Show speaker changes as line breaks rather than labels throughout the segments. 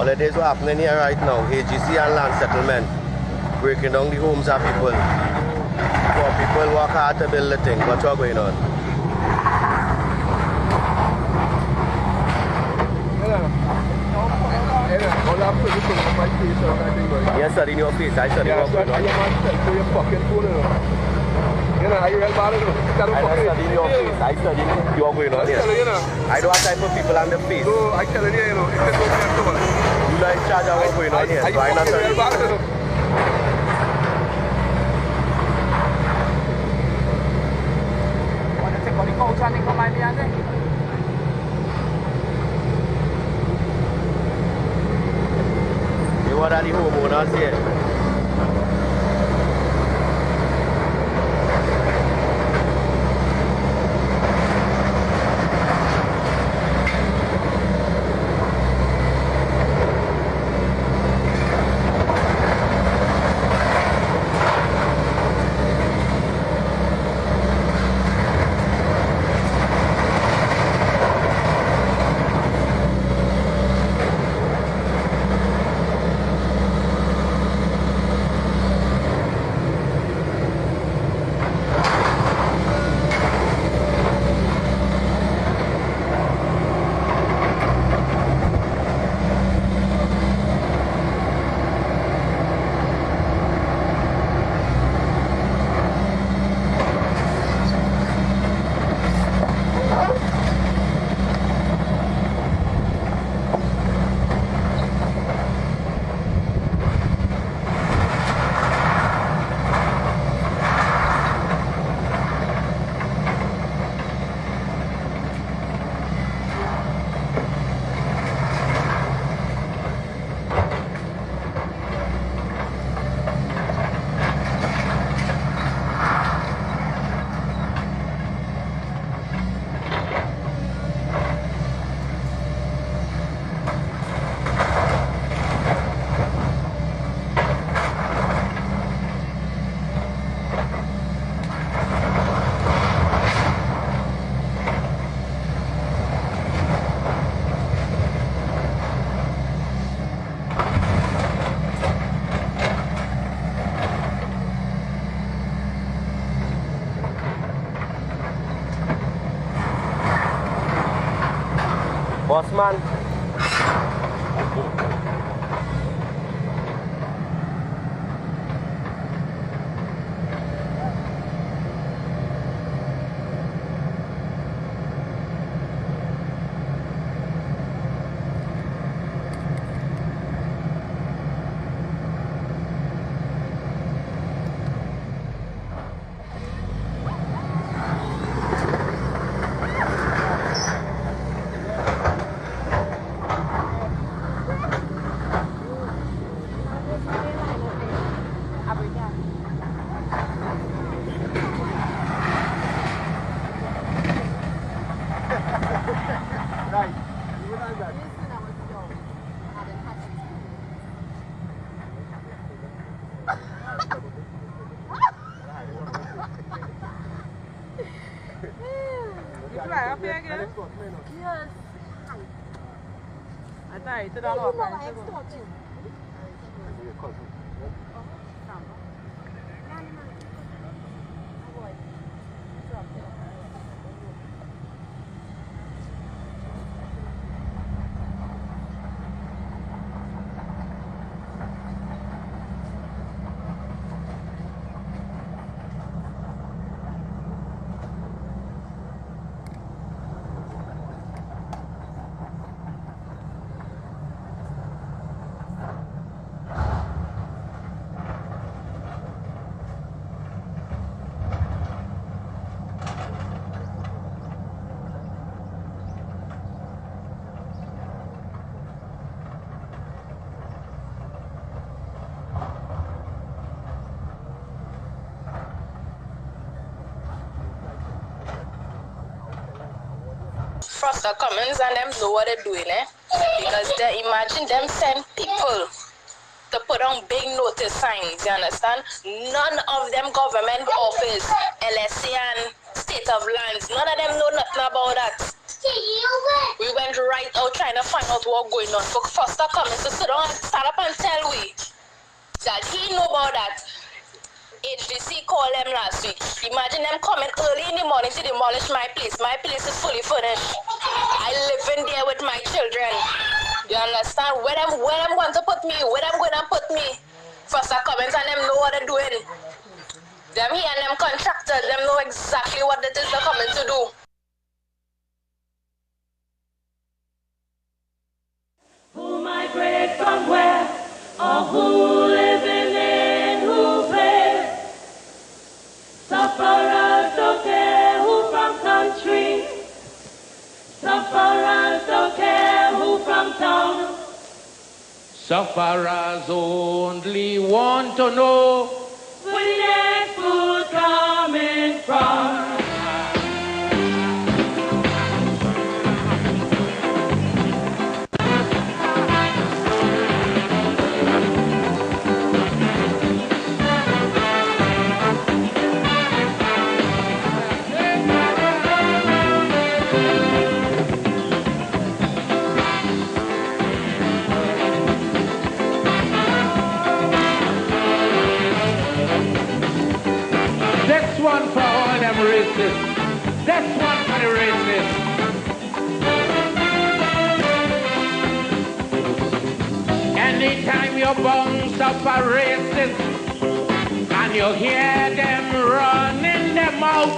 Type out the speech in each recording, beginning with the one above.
All it is what's happening here right now, AGC and land settlement, breaking down the homes of people. For people work hard to build the thing. What's going on? Yes, sir, in your face. I said,
yeah, so I man your fucking phone, you know, are you real bad, you know?
I said in your face. I said you are going on here. I don't have time for people on the face.
No, I tell you, you know, if it's okay,
you are in charge of what's going on here. So I not tell you.
Want to take on the culture and come by me and then?
What are the homeowners here? Bossman.
Yes. I thought it all over.
Trust the Commons and them know what they're doing, because they imagine them send people to put on big notice signs, you understand? None of them government office, LSC and state of lands, none of them know nothing about that. We went right out trying to find out what going on. For Foster coming to sit down and stand up and tell we that he know about that. HDC called them last week. Imagine them coming early in the morning to demolish my place. My place is fully furnished. I live in there with my children. You understand? Where them going to put me? Where them going to put me? First I comment and them know what they're doing. Them here and them contractors, them know exactly what it is they're coming to do.
Who migrate from where? Or who living in who place? Sufferers don't care who from country. Sufferers don't care who from town.
Sufferers only want to know
where the next food coming from.
one for all them racists. That's one for the racists. Anytime you bounce up a racist and you hear them running their mouth,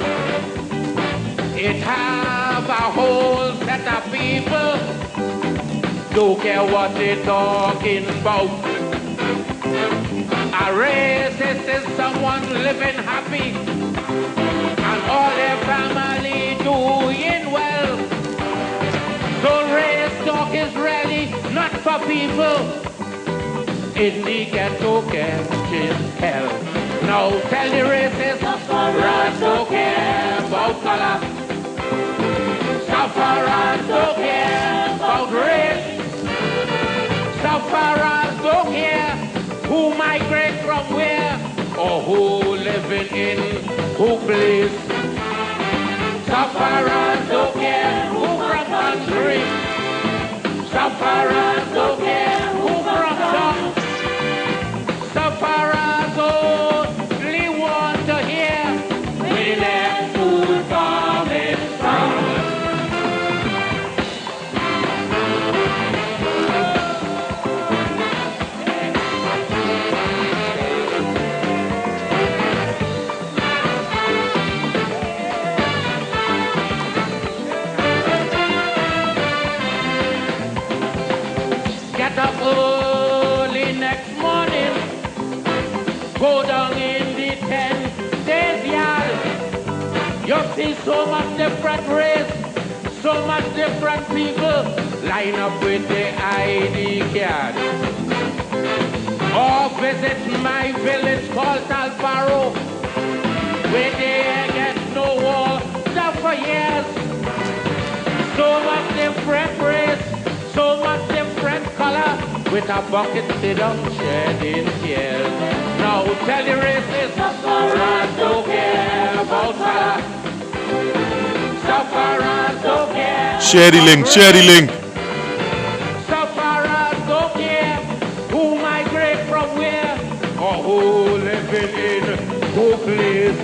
it have a whole set of people don't care what they're talking about. A racist is someone living happy and all their family doing well. So race talk is really not for people in the ghetto catching hell. Now tell the racists, sufferers don't care about color. Sufferers don't care about race. Sufferers don't care who migrate from where or who living in who place. Sufferers don't care who from country. Sufferers don't care who from town. Sufferers only want to hear where their food coming from. Get up early next morning, go down in the 10 days yard. You see so much different race, so much different people line up with the ID card. Or visit my village called Talparo, where they get no water for years. So much different race, so much different color, with a bucket sit down shedding tears. Now tell the racists, sufferers don't care about color. Sufferers don't care.
Share the link, share the link.
Sufferers don't care who migrate from where or who living in who place.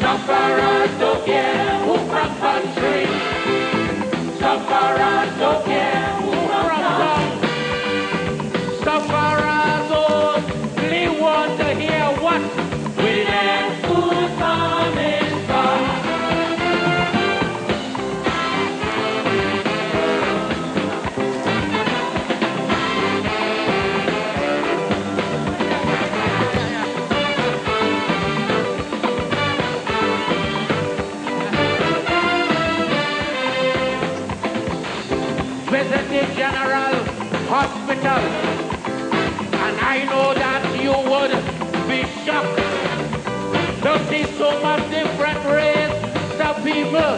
Sufferers don't care who from country. Sufferers don't care who from town. Sufferers only want to hear what with their food coming from. Visit the General Hospital, and I know that you would be shocked to see so much different race of people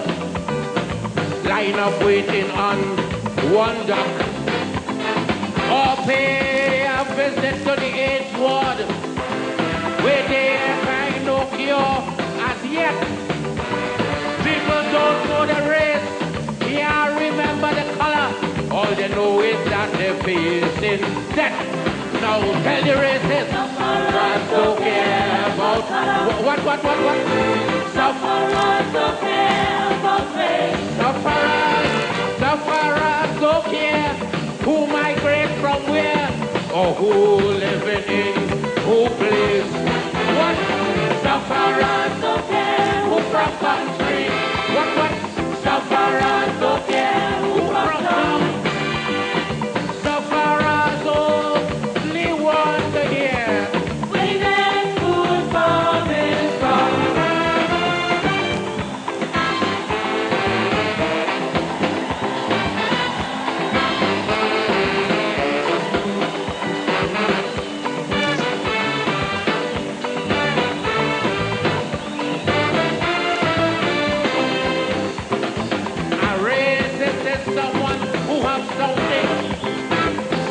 line up waiting on one dock, or pay a visit to the AIDS ward where they find no cure as yet. People don't know the race they're facing death. Now tell the racists, sufferers don't care about what? Sufferers don't care about race. Sufferers don't care who migrate from where or who living in who place. What? Sufferers don't care who from country. What? Sufferers don't care who from town. Sufferers only want to hear when that food bomb is gone.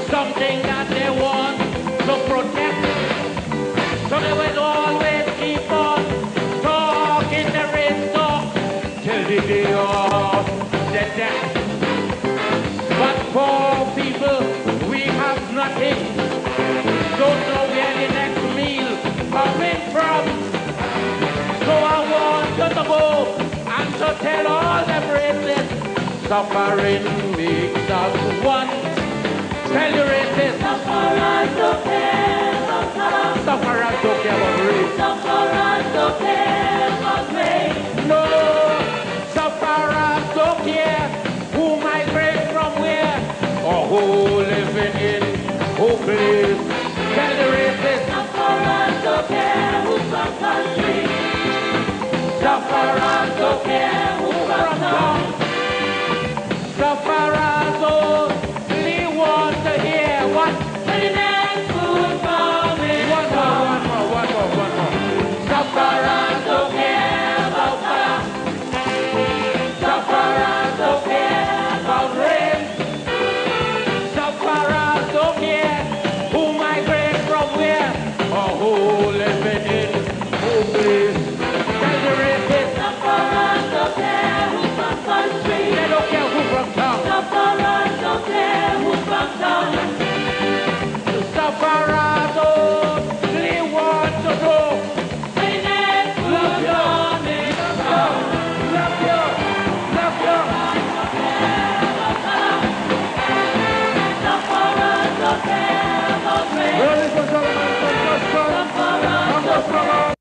Something that they want to protect. So they will always keep on talking the race talk till the day of the death. But poor people, we have nothing. Don't know where the next meal coming from. So I want you to go and to tell all them races, suffering makes us one. Tell your racists, sufferers don't care about color. Sufferers don't care about race. Sufferers don't care about race. No, sufferers don't care who migrate from where or who living in who place. Tell the racists, sufferers don't care who from country. Sufferers don't care who from town. Sufferers only want to hear what? When the next food bomb is gone. One more. Sufferers don't care about color. Sufferers don't care about race. Sufferers don't care who migrate from where or who living in who place. Tell the racists, sufferers don't care who from country. They don't care who from town. Sufferers don't care who from town. Sufferers only want to know when next love you. Love you. Sufferers don't care about race.
Ladies and gentlemen, contestants, number 7.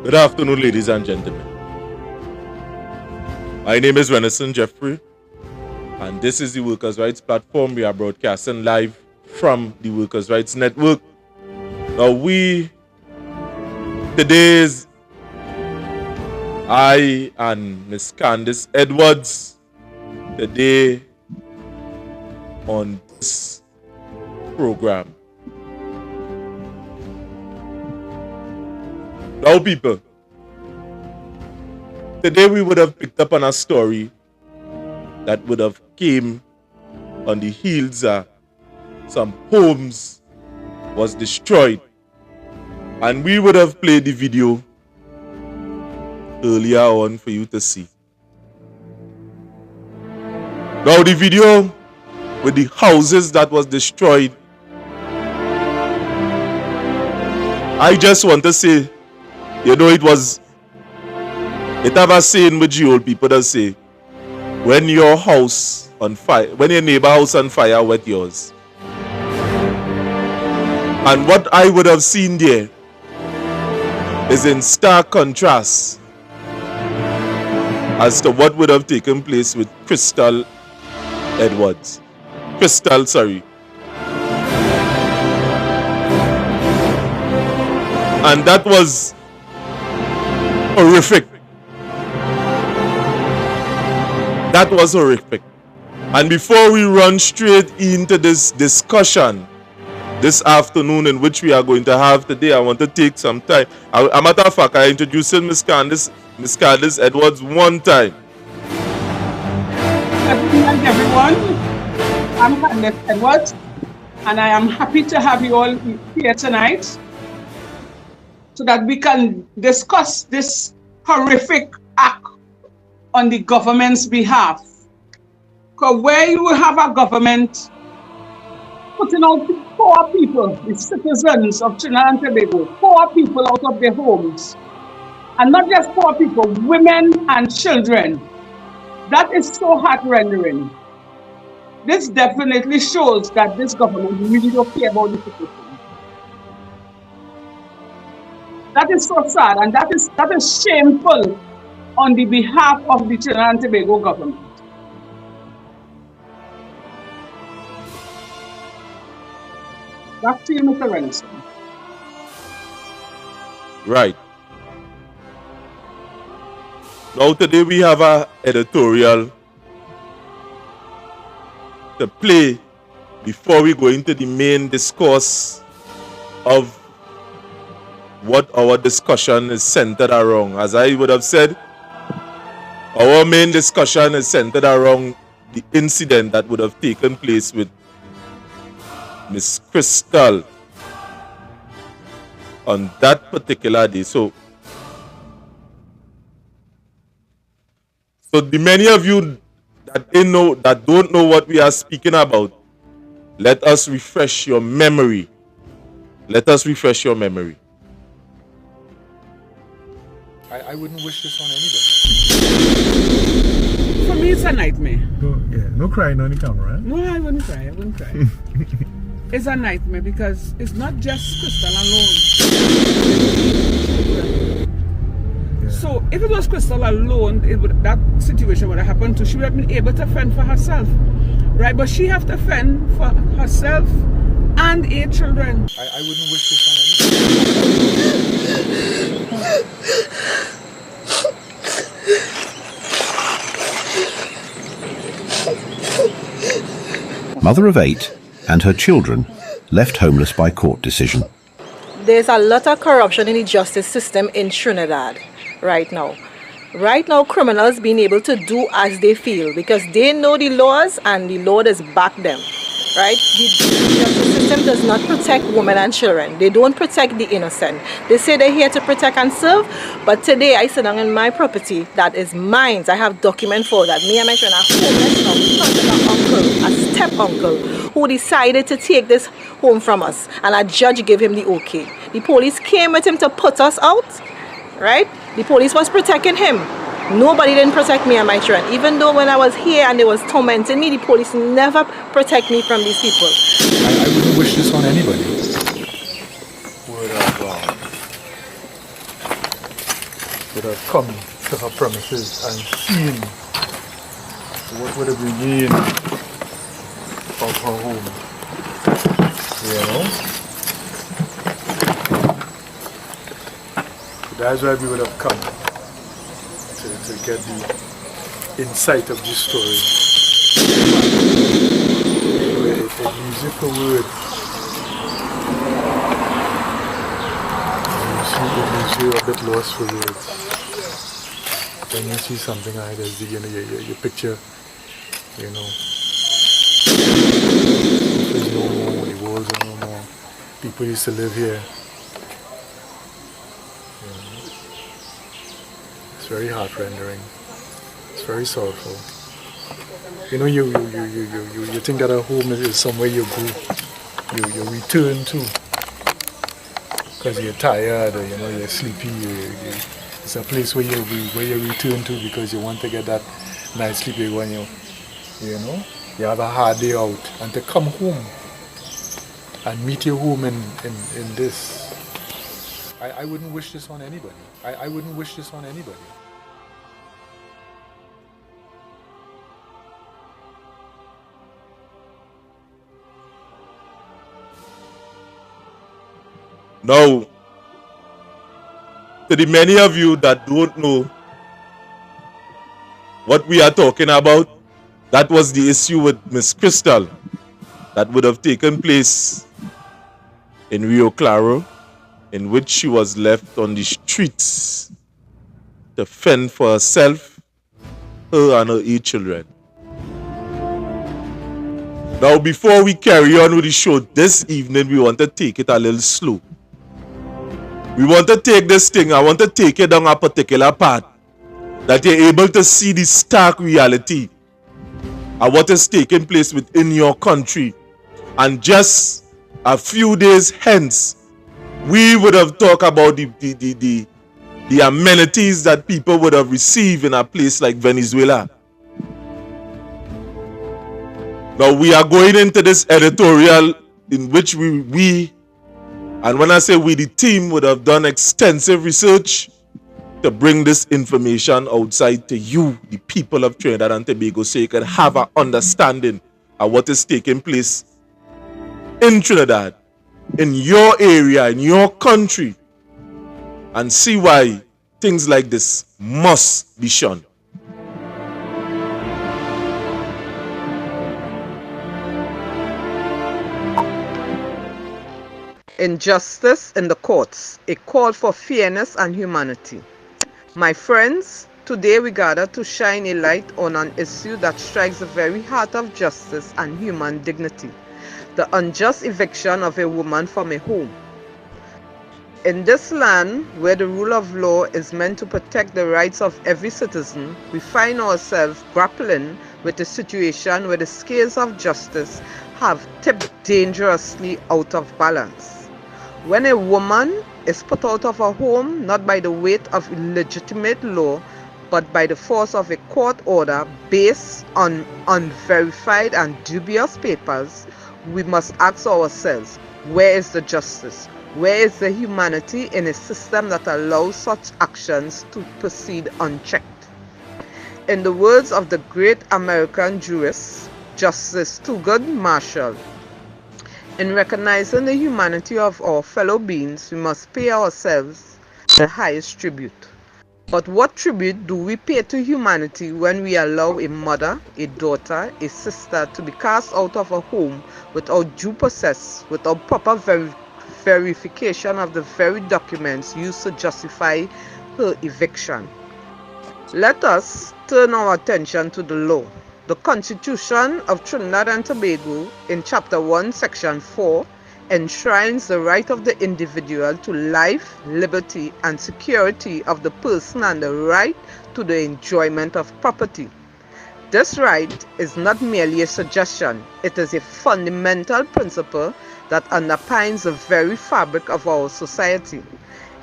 Good afternoon, ladies and gentlemen. My name is Renison Jeffrey, and this is the Workers' Rights Platform. We are broadcasting live from the Workers' Rights Network. Now today's I and Miss Candice Edwards, today on this program. Now people, today we would have picked up on a story that would have came on the heels of some homes was destroyed, and we would have played the video earlier on for you to see. Now the video with the houses that was destroyed, I just want to say, you know, it have a saying with you old people that say, when your house on fire, when your neighbor house on fire, wet yours. And what I would have seen there is in stark contrast as to what would have taken place with Crystal. And that was horrific. That was horrific. And before we run straight into this discussion this afternoon, in which we are going to have today, I want to take some time. A matter of fact, I introduced Miss Candice Edwards one time.
Good evening, everyone. I'm Candice Edwards, and I am happy to have you all here tonight so that we can discuss this horrific act on the government's behalf. Because where you have a government putting out poor people, the citizens of Trinidad and Tobago, poor people out of their homes, and not just poor people, women and children, that is so heart-rendering. This definitely shows that this government really don't care about the citizens. That is so sad, and that is shameful on the behalf of the Trinidad and Tobago government. Back to you, Mr. Renson.
Right. Now today we have an editorial to play before we go into the main discourse of what our discussion is centered around. As I would have said, our main discussion is centered around the incident that would have taken place with Miss Crystal on that particular day. So the many of you that don't know what we are speaking about, let us refresh your memory. Let us refresh your memory.
I wouldn't wish this on anybody.
For me, it's a nightmare.
No crying on the camera.
No, I wouldn't cry. It's a nightmare because it's not just Crystal alone.
Yeah.
So if it was Crystal alone, that situation would have happened too. She would have been able to fend for herself, right? But she have to fend for herself and 8 children.
I wouldn't wish this on anybody.
Mother of 8 and her children left homeless by court decision.
There's a lot of corruption in the justice system in Trinidad right now. Right now, criminals being able to do as they feel because they know the laws and the law does back them. Right? The justice system does not protect women and children. They don't protect the innocent. They say they're here to protect and serve, but today I sit down in my property that is mine. I have document for that. Me and my children are homeless now because of an uncle, a step-uncle, who decided to take this home from us, and a judge gave him the okay. The police came with him to put us out, right? The police was protecting him. Nobody didn't protect me and my children. Even though when I was here and they was tormenting me, the police never protect me from these people.
I wouldn't wish this on anybody. Would have come to her premises and seen what would have remained of her home. You know? That's why we would have come. To get the insight of this story. It leaves you for words. It leaves you a bit lost for words. When you see something like this, you picture, there's no more, the walls are no more. People used to live here. It's very heart-rendering. It's very sorrowful. You think that a home is somewhere you go, you return to, because you're tired or you're sleepy. It's a place where you return to because you want to get that nice sleep when you have a hard day out, and to come home and meet your home in this. I wouldn't wish this on anybody. I wouldn't wish this on anybody.
Now, to the many of you that don't know, what we are talking about, that was the issue with Miss Crystal that would have taken place in Rio Claro, in which she was left on the streets to fend for herself, her and her 8 children. Now, before we carry on with the show this evening, we want to take it a little slow. We want to take this thing, I want to take it down a particular path that you're able to see the stark reality of what is taking place within your country. And just a few days hence, we would have talked about the amenities that people would have received in a place like Venezuela. Now we are going into this editorial in which we and when I say we, the team would have done extensive research to bring this information outside to you, the people of Trinidad and Tobago, so you can have an understanding of what is taking place in Trinidad, in your area, in your country, and see why things like this must be shunned.
Injustice in the courts, a call for fairness and humanity. My friends, today we gather to shine a light on an issue that strikes the very heart of justice and human dignity, the unjust eviction of a woman from a home. In this land, where the rule of law is meant to protect the rights of every citizen, we find ourselves grappling with a situation where the scales of justice have tipped dangerously out of balance. When a woman is put out of her home not by the weight of illegitimate law, but by the force of a court order based on unverified and dubious papers, we must ask ourselves, where is the justice? Where is the humanity in a system that allows such actions to proceed unchecked? In the words of the great American jurist, Justice Thurgood Marshall, in recognizing the humanity of our fellow beings, we must pay ourselves the highest tribute. But what tribute do we pay to humanity when we allow a mother, a daughter, a sister to be cast out of a home without due process, without proper verification of the very documents used to justify her eviction? Let us turn our attention to the law. The Constitution of Trinidad and Tobago, in Chapter 1, Section 4, enshrines the right of the individual to life, liberty, and security of the person and the right to the enjoyment of property. This right is not merely a suggestion, it is a fundamental principle that underpins the very fabric of our society.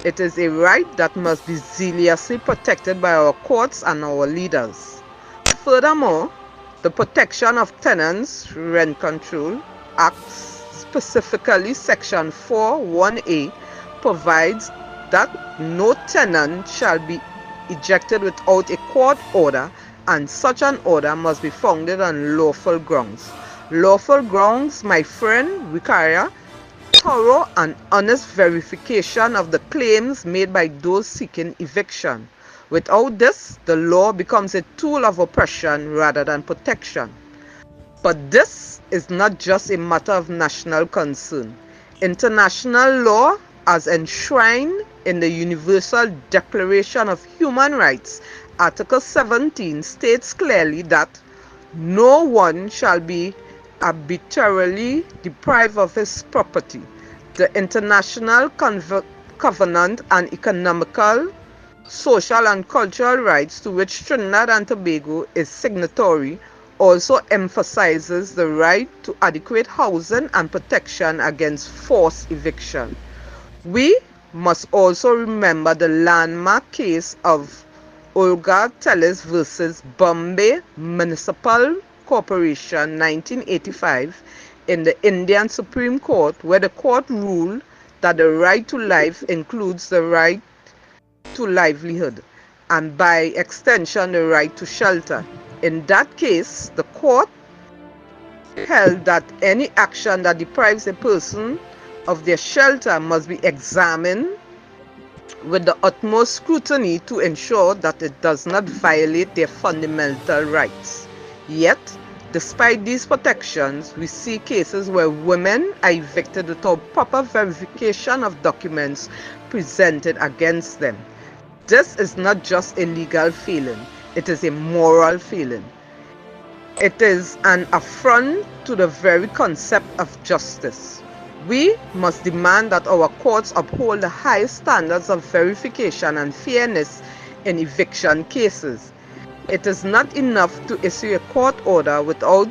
It is a right that must be zealously protected by our courts and our leaders. Furthermore, the Protection of Tenants Rent Control Act, specifically Section 4(1)(a), provides that no tenant shall be ejected without a court order, and such an order must be founded on lawful grounds. Lawful grounds, my friend, require thorough and honest verification of the claims made by those seeking eviction. Without this, the law becomes a tool of oppression rather than protection. But this is not just a matter of national concern. International law, as enshrined in the Universal Declaration of Human Rights, Article 17 states clearly that no one shall be arbitrarily deprived of his property. The International Covenant on Economical, Social and Cultural Rights, to which Trinidad and Tobago is signatory, also emphasizes the right to adequate housing and protection against forced eviction. We must also remember the landmark case of Olga Teles versus Bombay Municipal Corporation 1985 in the Indian Supreme Court, where the court ruled that the right to life includes the right to livelihood and by extension the right to shelter. In that case, the court held that any action that deprives a person of their shelter must be examined with the utmost scrutiny to ensure that it does not violate their fundamental rights. Yet, despite these protections, we see cases where women are evicted without proper verification of documents presented against them. This is not just a legal failing, it is a moral failing. It is an affront to the very concept of justice. We must demand that our courts uphold the highest standards of verification and fairness in eviction cases. It is not enough to issue a court order without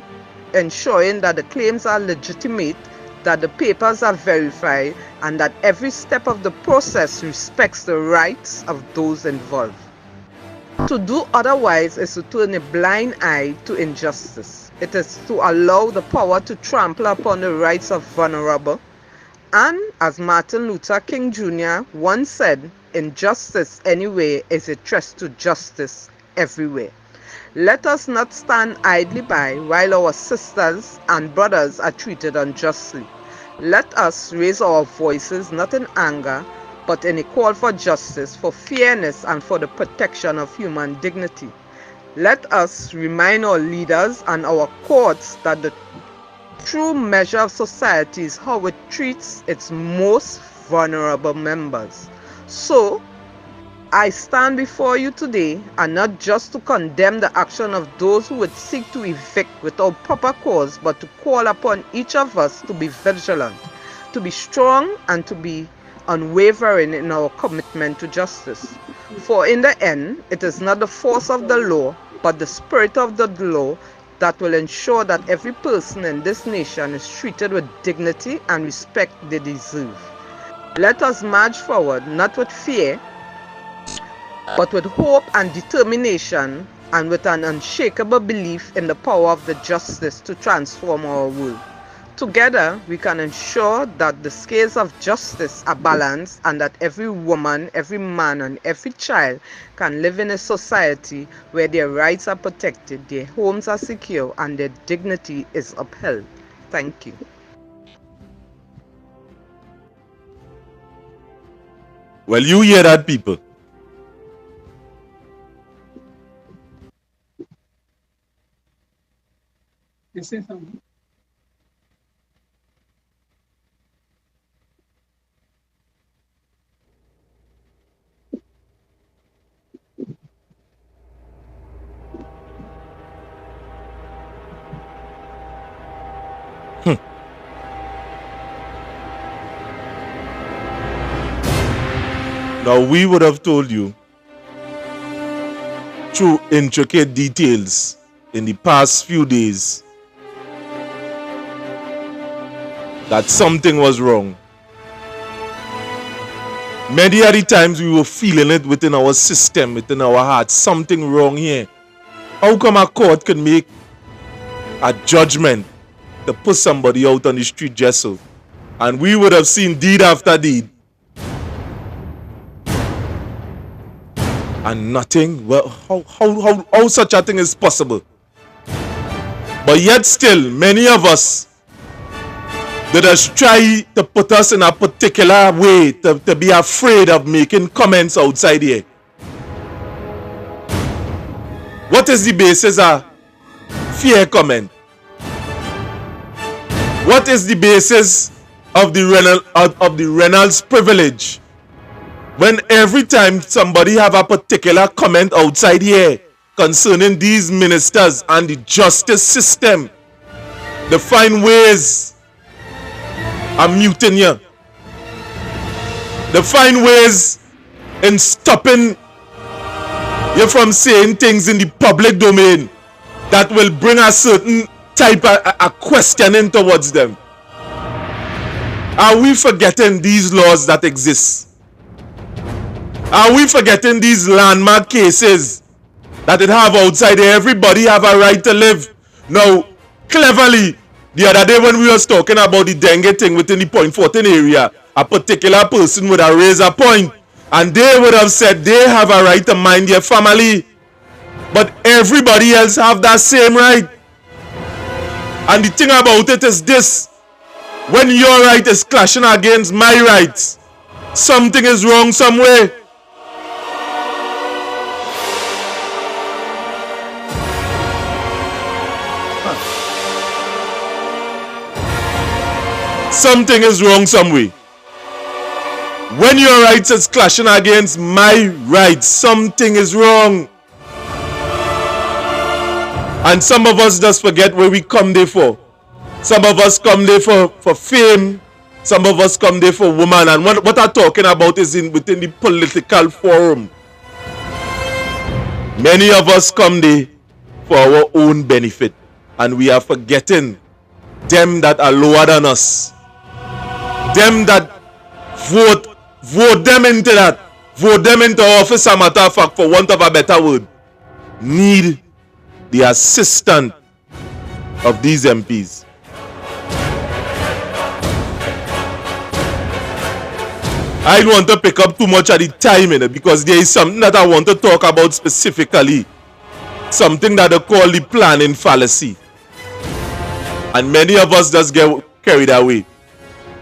ensuring that the claims are legitimate, that the papers are verified, and that every step of the process respects the rights of those involved. To do otherwise is to turn a blind eye to injustice. It is to allow the power to trample upon the rights of vulnerable. And as Martin Luther King Jr. once said, injustice anywhere is a threat to justice everywhere. Let us not stand idly by while our sisters and brothers are treated unjustly. Let us raise our voices not in anger, but in a call for justice, for fairness, and for the protection of human dignity. Let us remind our leaders and our courts that the true measure of society is how it treats its most vulnerable members. So, I stand before you today, and not just to condemn the action of those who would seek to evict without proper cause, but to call upon each of us to be vigilant, to be strong, and to be unwavering in our commitment to justice. For in the end, it is not the force of the law, but the spirit of the law that will ensure that every person in this nation is treated with dignity and respect they deserve. Let us march forward, not with fear, but with hope and determination, and with an unshakable belief in the power of the justice to transform our world. Together, we can ensure that the scales of justice are balanced, and that every woman, every man, and every child can live in a society where their rights are protected, their homes are secure, and their dignity is upheld. Thank you.
Well, you hear that, people.
You say something?
Now, we would have told you through intricate details in the past few days that something was wrong. Many of the times we were feeling it within our system, within our hearts, something wrong here. How come a court can make a judgment to put somebody out on the street just so? And we would have seen deed after deed. And nothing. Well, how such a thing is possible? But yet still, many of us that has tried to put us in a particular way, to be afraid of making comments outside here. What is the basis of fear comment? What is the basis of the Reynolds privilege? When every time somebody have a particular comment outside here concerning these ministers and the justice system, they find ways of muting you. They find ways in stopping you from saying things in the public domain that will bring a certain type of a questioning towards them. Are we forgetting these laws that exist? Are we forgetting these landmark cases that it have outside there? Everybody have a right to live. Now, cleverly, the other day when we was talking about the dengue thing within the Point 14 area, a particular person would have raised a point and they would have said they have a right to mind their family. But everybody else have that same right. And the thing about it is this: when your right is clashing against my rights, something is wrong somewhere. something is wrong somewhere. When your rights is clashing against my rights, something is wrong. And some of us just forget where we come there for. Some of us come there for fame. Some of us come there for woman. And what I'm talking about is within the political forum. Many of us come there for our own benefit. And we are forgetting them that are lower than us. Them that vote them into that. Vote them into office, a matter of fact, for want of a better word. Need the assistance of these MPs. I don't want to pick up too much of the time in it because there is something that I want to talk about specifically. Something that they call the planning fallacy. And many of us just get carried away.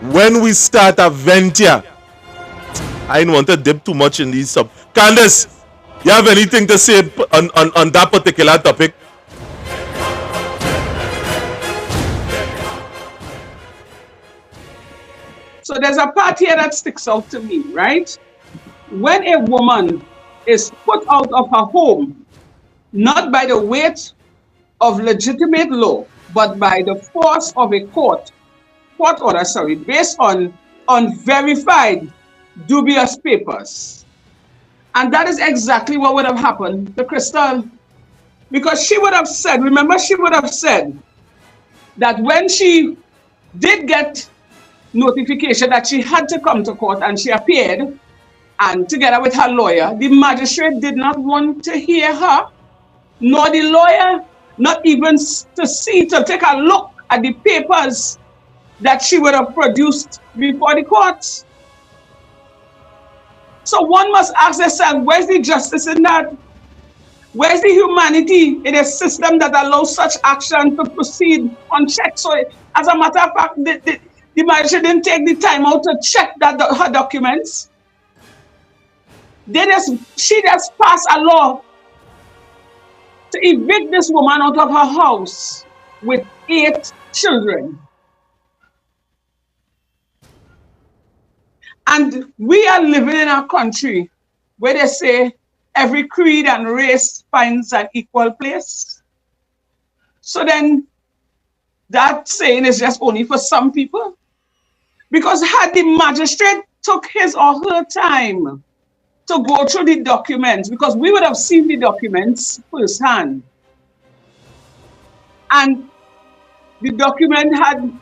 When we start a venture, I don't want to dip too much in these stuff. Candace, you have anything to say on that particular topic?
So there's a part here that sticks out to me, right? When a woman is put out of her home, not by the weight of legitimate law, but by the force of a court order, based on unverified, dubious papers. And that is exactly what would have happened to Crystal. Because she would have said, remember, she would have said that when she did get notification that she had to come to court and she appeared, and together with her lawyer, the magistrate did not want to hear her, nor the lawyer, not even to take a look at the papers that she would have produced before the courts. So one must ask themselves, where's the justice in that? Where's the humanity in a system that allows such action to proceed unchecked? So as a matter of fact, the magistrate didn't take the time out to check her documents. She just passed a law to evict this woman out of her house with 8 children. And we are living in a country where they say every creed and race finds an equal place. So then that saying is just only for some people. Because had the magistrate took his or her time to go through the documents, because we would have seen the documents firsthand, and the document had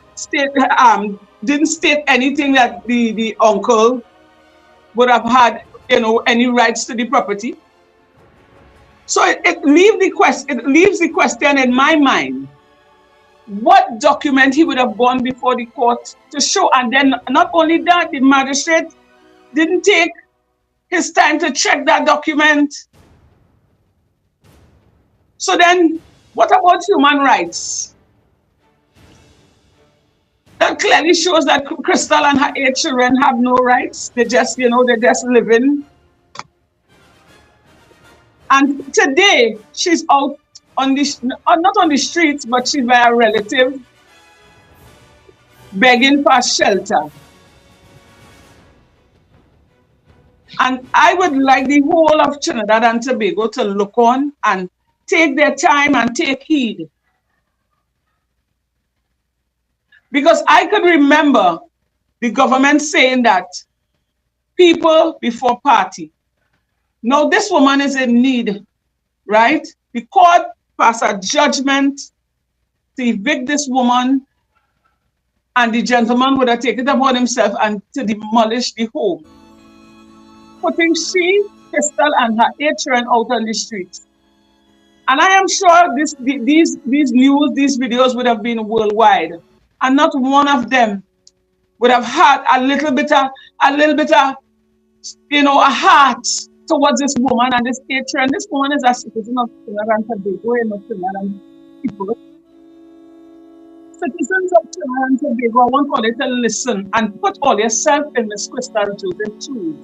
didn't state anything that the uncle would have had, any rights to the property. So it leaves the question in my mind, what document he would have gone before the court to show. And then not only that, the magistrate didn't take his time to check that document. So then what about human rights? That clearly shows that Crystal and her 8 children have no rights. They just, they're just living. And today, she's out on not on the streets, but she's by a relative, begging for shelter. And I would like the whole of Trinidad and Tobago to look on and take their time and take heed. Because I could remember the government saying that people before party. Now this woman is in need, right? The court passed a judgment to evict this woman, and the gentleman would have taken it upon himself and to demolish the home, putting she, Crystal, and her 8 children out on the streets. And I am sure these videos would have been worldwide, and not one of them would have had a little bit of, a heart towards this woman and this 8 children. This woman is a citizen of Trinidad and Tobago, Trinidad people. Citizens of Trinidad and Tobago, I want all to listen and put all yourself in Miss Crystal Joseph too,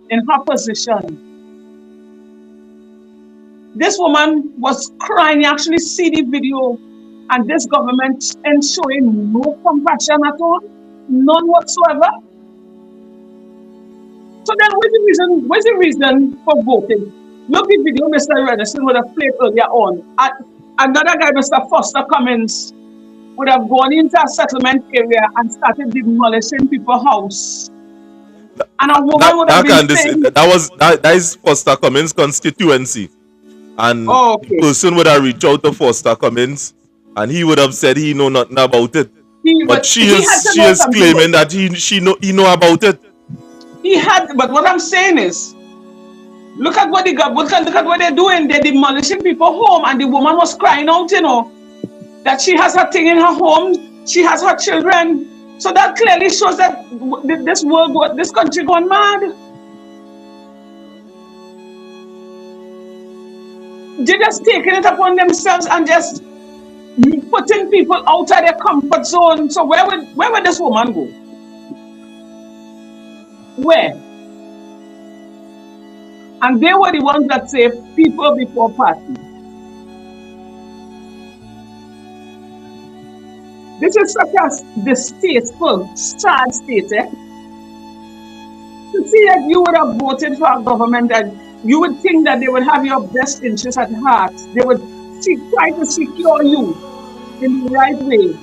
in her position. This woman was crying. You actually see the video, and this government is showing no compassion at all. None whatsoever. So then what's the reason for voting? Look at the video Mr. Renison would have played earlier on. Another guy, Mr. Foster Cummins, would have gone into a settlement area and started demolishing people's house. And a woman would have been saying...
That is Foster Cummins' constituency. And the person would have reached out to Foster Cummins and he would have said he know nothing about it. But she is claiming that he know about it.
He had, but what I'm saying is, look at what look at what they're doing. They're demolishing people's home, and the woman was crying out, you know, that she has her thing in her home, she has her children. So that clearly shows that this country gone mad. They're just taking it upon themselves and just putting people out of their comfort zone. So where would this woman go? Where? And they were the ones that say people before party. This is such a distasteful, sad state, eh? To see that you would have voted for a government that you would think that they would have your best interests at heart. They would try to secure you in the right way.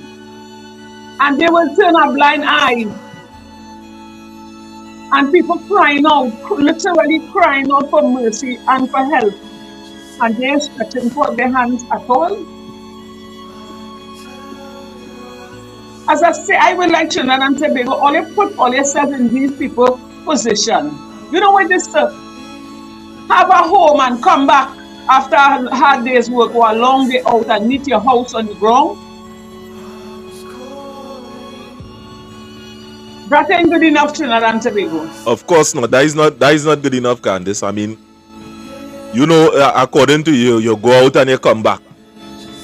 And they will turn a blind eye. And people crying out, literally crying out for mercy and for help. And they're stretching forth their hands at all. As I say, I would like Trinidad and Tobago, only put all yourself in these people's position. You know what this stuff? Have a home and come back after a hard day's work or a long day out and meet your house on the ground. That ain't good enough, Trinidad and Tobago.
Of course not. That is not good enough, Candice. I mean, you know, according to you, you go out and you come back.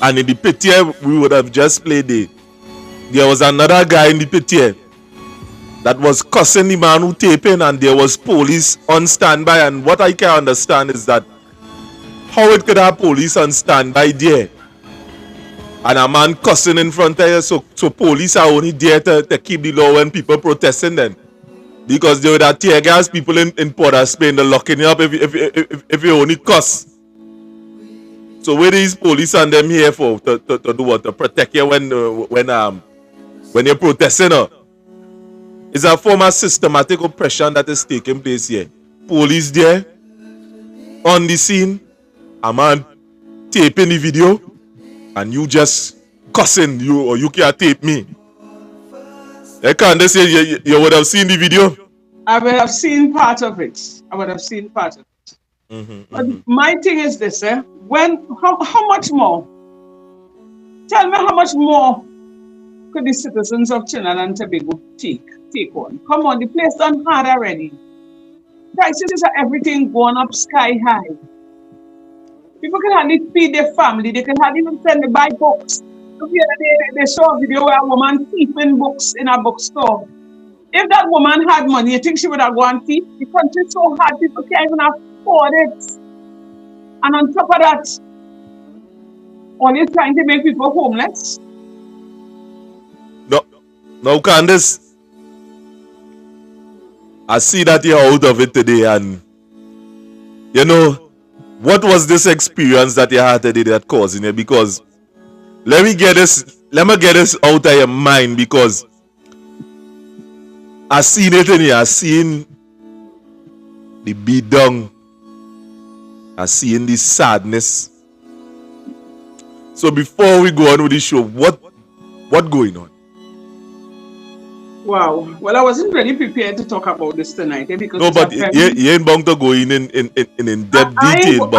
And in the pit we would have just played there was another guy in the pit that was cussing the man who taping, and there was police on standby. And what I can understand is that how it could have police on standby there and a man cussing in front of you, so police are only there to keep the law when people protesting then. Because they would have tear gas people in Port of Spain, they're locking you up if you only cuss. So where these police and them here for? To do what? To protect you when you're protesting? It's a form of systematic oppression that is taking place here. Police there, on the scene, a man taping the video, and you just cussing, you can't tape me. I can't say you would have seen the video.
I would have seen part of it. But my thing is this, how much more? Tell me how much more could the citizens of Trinidad and Tobago take on? Come on, the place done hard already. Prices of everything going up sky high. People can hardly feed their family. They can hardly even send to buy books. They saw a video where a woman thieving books in a bookstore. If that woman had money, you think she would have gone thief? The country's so hard, people can't even afford it. And on top of that, only trying to make people homeless.
No, Candice. I see that you're out of it today, and you know, what was this experience that you had today that causing you? Because let me get this out of your mind, because I seen it in you. I seen the beat down. I seen the sadness. So before we go on with the show, what going on?
Wow. Well, I wasn't really prepared to talk about this tonight, because
no, but you ain't bound to go in depth detail.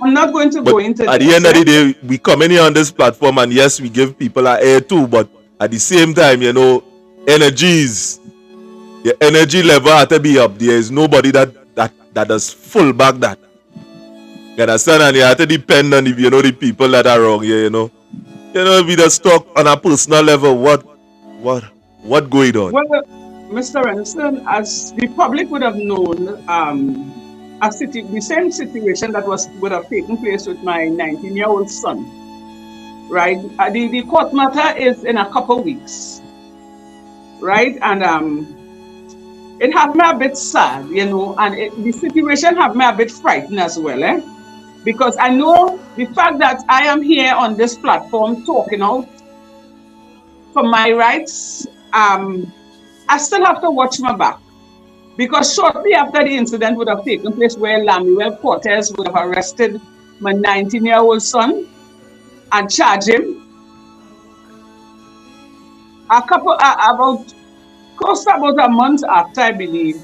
I'm not going to go into.
At the end of the day, we come in here on this platform, and yes, we give people an air too. But at the same time, you know, your energy level had to be up. There is nobody that does full back that. You understand? And you have to depend on the people that are wrong here. You know, we just talk on a personal level. What going on?
Well, Mr. Renison, as the public would have known, the same situation that would have taken place with my 19-year-old son, right? The court matter is in a couple weeks. right? And it had me a bit sad, you know, and the situation had me a bit frightened as well, eh? Because I know the fact that I am here on this platform talking out for my rights, I still have to watch my back. Because shortly after the incident would have taken place where Lamuel Cortez would have arrested my 19-year-old son and charged him, about close to about a month after, I believe,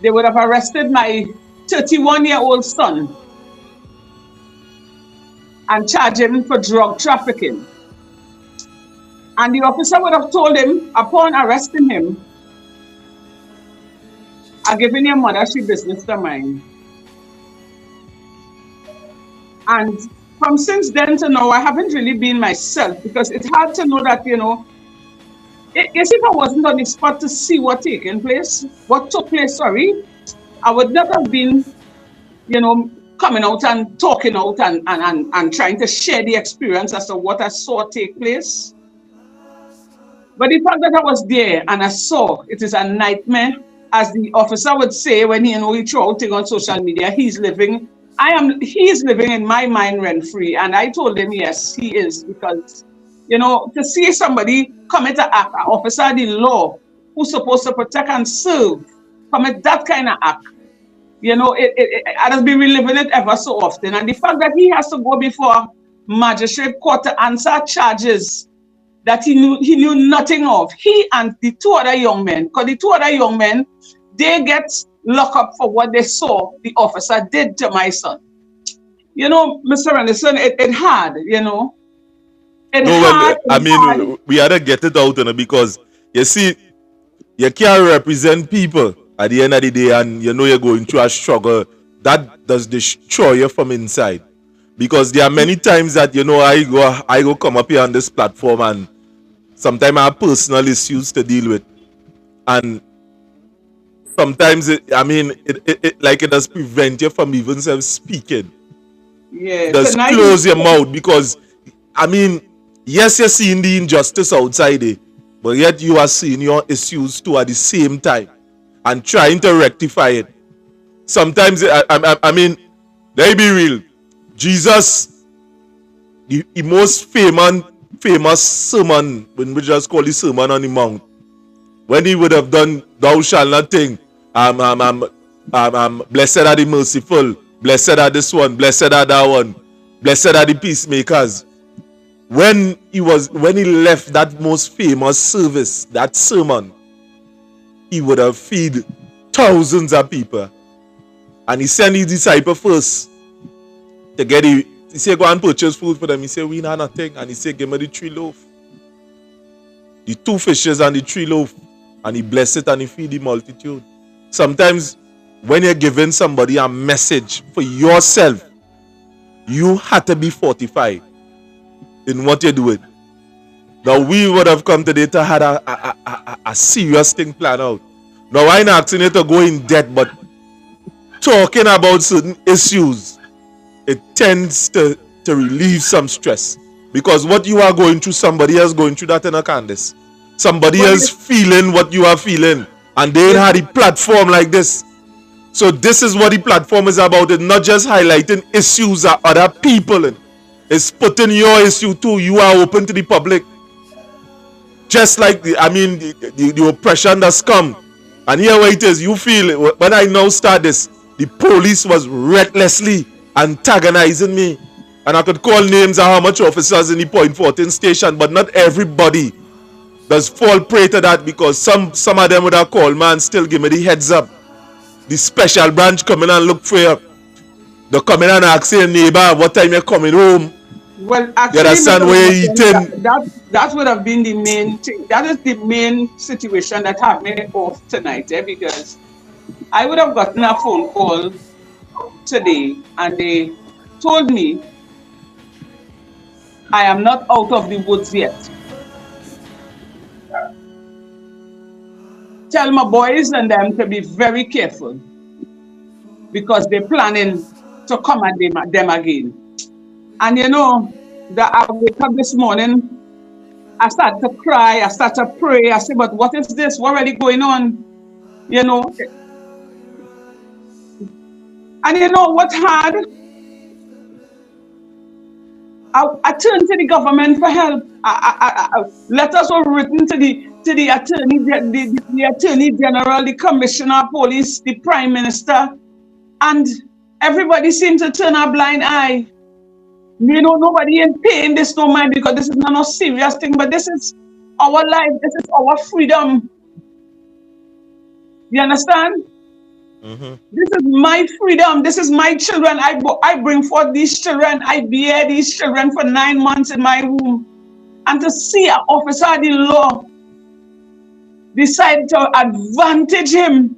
they would have arrested my 31-year-old son and charged him for drug trafficking. And the officer would have told him, upon arresting him, "I'm giving your mother she business to mine." And from since then to now, I haven't really been myself, because it's hard to know that, you know, if I wasn't on the spot to see what took place, sorry, I would not have been, you know, coming out and talking out and trying to share the experience as to what I saw take place. But the fact that I was there and I saw it is a nightmare, as the officer would say when he, you know, he threw out thing on social media, he is living in my mind rent free. And I told him, yes, he is, because, you know, to see somebody commit an act, an officer of the law who's supposed to protect and serve, commit that kind of act, you know, I have been reliving it ever so often. And the fact that he has to go before magistrate court to answer charges that he knew nothing of, he and the two other young men, because the two other young men, they get locked up for what they saw the officer did to my son. You know, Mr. Anderson, it hard, you know.
We had to get it out, you know, because you see, you can't represent people at the end of the day, and you know you're going through a struggle that does destroy you from inside. Because there are many times that, you know, I go come up here on this platform, and sometimes I have personal issues to deal with, and sometimes it does prevent you from even speaking.
Yeah,
just close your mouth, because I mean, yes, you're seeing the injustice outside it, but yet you are seeing your issues too at the same time and trying to rectify it. Sometimes, I mean, let me be real. Jesus, the most famous sermon, when we just call the Sermon on the Mount, when he would have done, "Thou shalt not think, blessed are the merciful, blessed are this one, blessed are that one, blessed are the peacemakers." When he left that most famous service, that sermon, he would have fed thousands of people. And he sent his disciple first to get he said, "Go and purchase food for them." He said, "We know nothing." And he said, "Give me the 3 loaves, the 2 fishes and the 3 loaves." And he blessed it and he feed the multitude. Sometimes when you're giving somebody a message for yourself, you have to be fortified in what you're doing. Now, we would have come today to have a serious thing planned out. Now, I'm not asking you to go in depth, but talking about certain issues, it tends to relieve some stress. Because what you are going through, somebody else going through that in a Candace. Somebody else feeling what you are feeling, and they had a platform like this. So this is what the platform is about. It's not just highlighting issues that other people in. It's putting your issue too. You are open to the public. Just like the oppression that's come. And here where it is, you feel, when I now start this, the police was recklessly antagonizing me. And I could call names of how much officers in the Point 14 station, but not everybody does fall prey to that, because some of them would have called, "Man, still give me the heads up." The special branch come in and look for you. They come in and ask your neighbor, "What time you coming home?"
Well, actually,
you understand where you're eating?
That would have been the main thing. That is the main situation that had me off tonight, because I would have gotten a phone call today and they told me I am not out of the woods yet. Tell my boys and them to be very careful, because they're planning to come at them again. And you know, that I wake up this morning I started to cry, I started to pray. I said, but what is this? What really going on? You know? And you know what hard? I turned to the government for help. Letters were written to the attorney general, the commissioner of police, the prime minister, and everybody seemed to turn a blind eye. You know, nobody ain't paying this no mind because this is not a serious thing, but this is our life, this is our freedom. You understand?
Mm-hmm.
This is my freedom. This is my children. I bring forth these children. I bear these children for 9 months in my womb. And to see an officer of the law decide to advantage him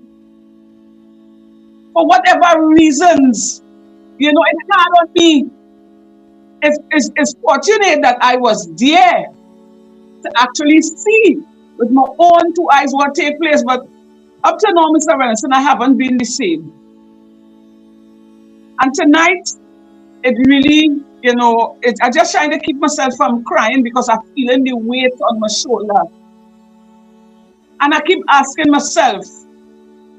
for whatever reasons, you know, it's hard on me. It's fortunate that I was there to actually see with my own 2 eyes what take place, but up to now, Mr. Renson, I haven't been the same. And tonight, it really, you know, I just trying to keep myself from crying because I'm feeling the weight on my shoulder. And I keep asking myself,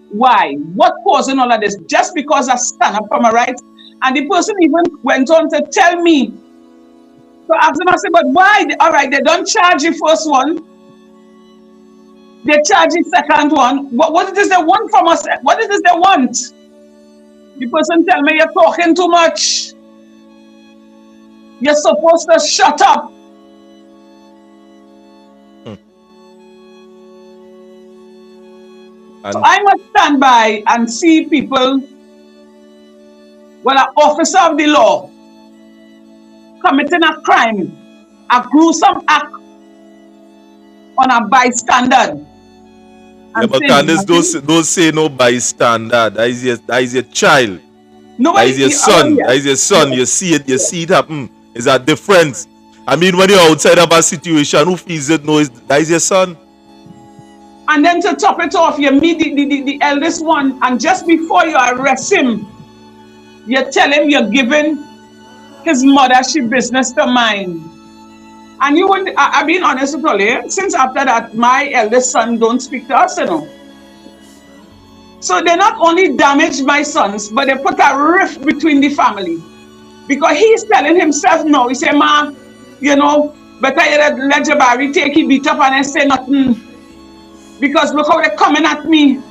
why? What causing all of this? Just because I stand up for my rights? And the person even went on to tell me. So I asked him, I said, but why? All right, they don't charge the first one. They charge the second one. What it is they want from us? What it is they want? The person tell me, you're talking too much. You're supposed to shut up. So I must stand by and see people, well, an officer of the law committing a crime, a gruesome act on a bystander.
Yeah, but Candace, don't say no bystander. That is your child. That is your son. That is your son. You see it happen. It's a difference. I mean, when you're outside of a situation, who feels it knows that is your son.
And then to top it off, you meet the eldest one, and just before you arrest him, you tell him you're giving his mother she business to mind. And you would, I've been honest with you, since after that, my eldest son don't speak to us, you know. So they not only damaged my sons, but they put a rift between the family. Because he's telling himself no. He say, ma, you know, better you let Jabari take he beat up and then say nothing. Because look how they're coming at me.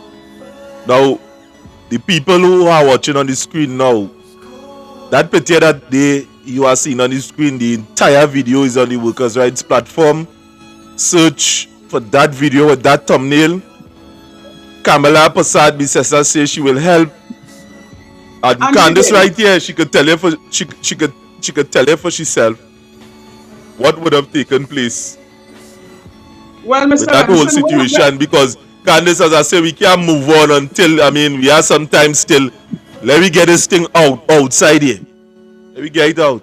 Now, the people who are watching on the screen now, that picture that you are seeing on the screen, the entire video is on the Workers' Rights platform. Search for that video with that thumbnail. Kamala Prasad Bisesa says she will help. And Candace right here, she could tell you for she could tell you for herself what would have taken place.
Well, Mr.
With that whole situation, because Candace, as I say, we can't move on until, I mean, we are sometimes still. Let me get this thing outside here. Let me get it out.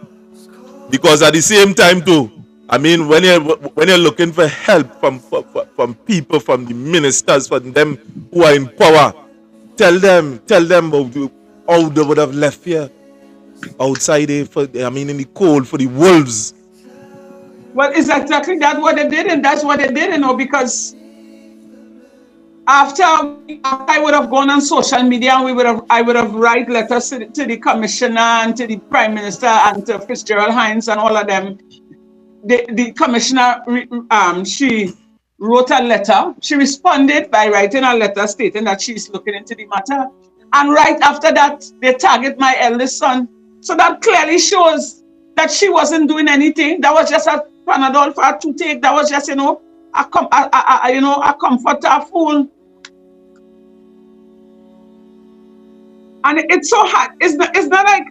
Because at the same time too, I mean, when you're looking for help from people, from the ministers, from them who are in power, tell them how they would have left here outside here in the cold for the wolves.
Well, it's exactly that what they did, and that's what they did, you know, because after I would have gone on social media and I would have write letters to the commissioner and to the prime minister and to Fitzgerald Hines and all of them. The commissioner, she wrote a letter. She responded by writing a letter stating that she's looking into the matter. And right after that, they target my eldest son. So that clearly shows that she wasn't doing anything. That was just a Panadol for her to take. That was just, you know, a comfort to a fool. And it's so hard. It's not like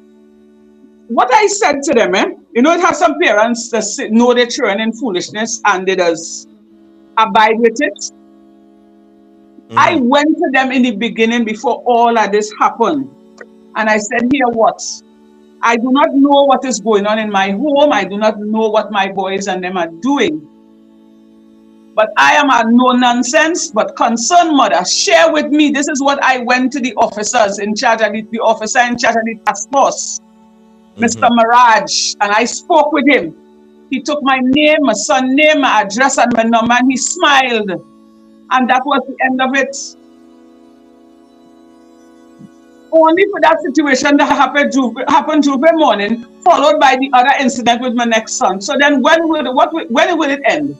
what I said to them, you know, it has some parents that know their children in foolishness and they just abide with it. Mm-hmm. I went to them in the beginning before all of this happened. And I said, here what? I do not know what is going on in my home. I do not know what my boys and them are doing. But I am a no-nonsense, but concerned mother. Share with me. This is what I went to the officers in charge of the officer in charge of the task force, Mr. Mirage, and I spoke with him. He took my name, my son's name, my address, and my number, and he smiled. And that was the end of it. Only for that situation that happened Tuesday morning, followed by the other incident with my next son. So then when will it end?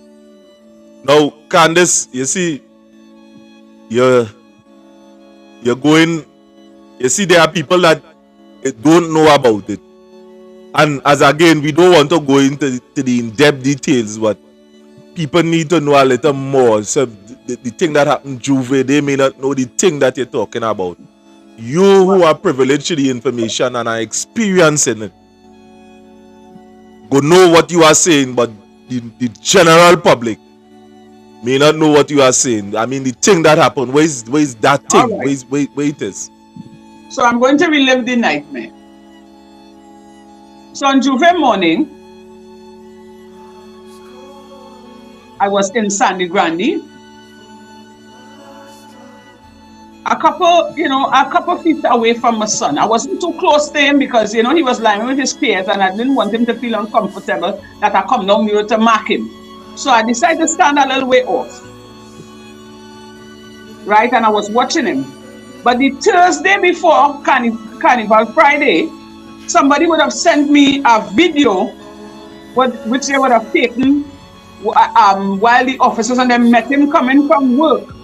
Now, Candace, you see, you're going, you see, there are people that don't know about it. And as again, we don't want to go into the in-depth details, but people need to know a little more. So the thing that happened Juve, they may not know the thing that you're talking about. You who are privileged to the information and are experiencing it, go know what you are saying, but the general public may not know what you are saying. I mean, the thing that happened, where is that thing? Right. Where it is?
So I'm going to relive the nightmare. So on Juve morning, I was in Sandy Grande. A couple feet away from my son. I wasn't too close to him because, he was lying with his peers and I didn't want him to feel uncomfortable that I come down the road to mark him. So I decided to stand a little way off. Right? And I was watching him. But the Thursday before Carnival Friday, somebody would have sent me a video which they would have taken while the officers and them met him coming from work.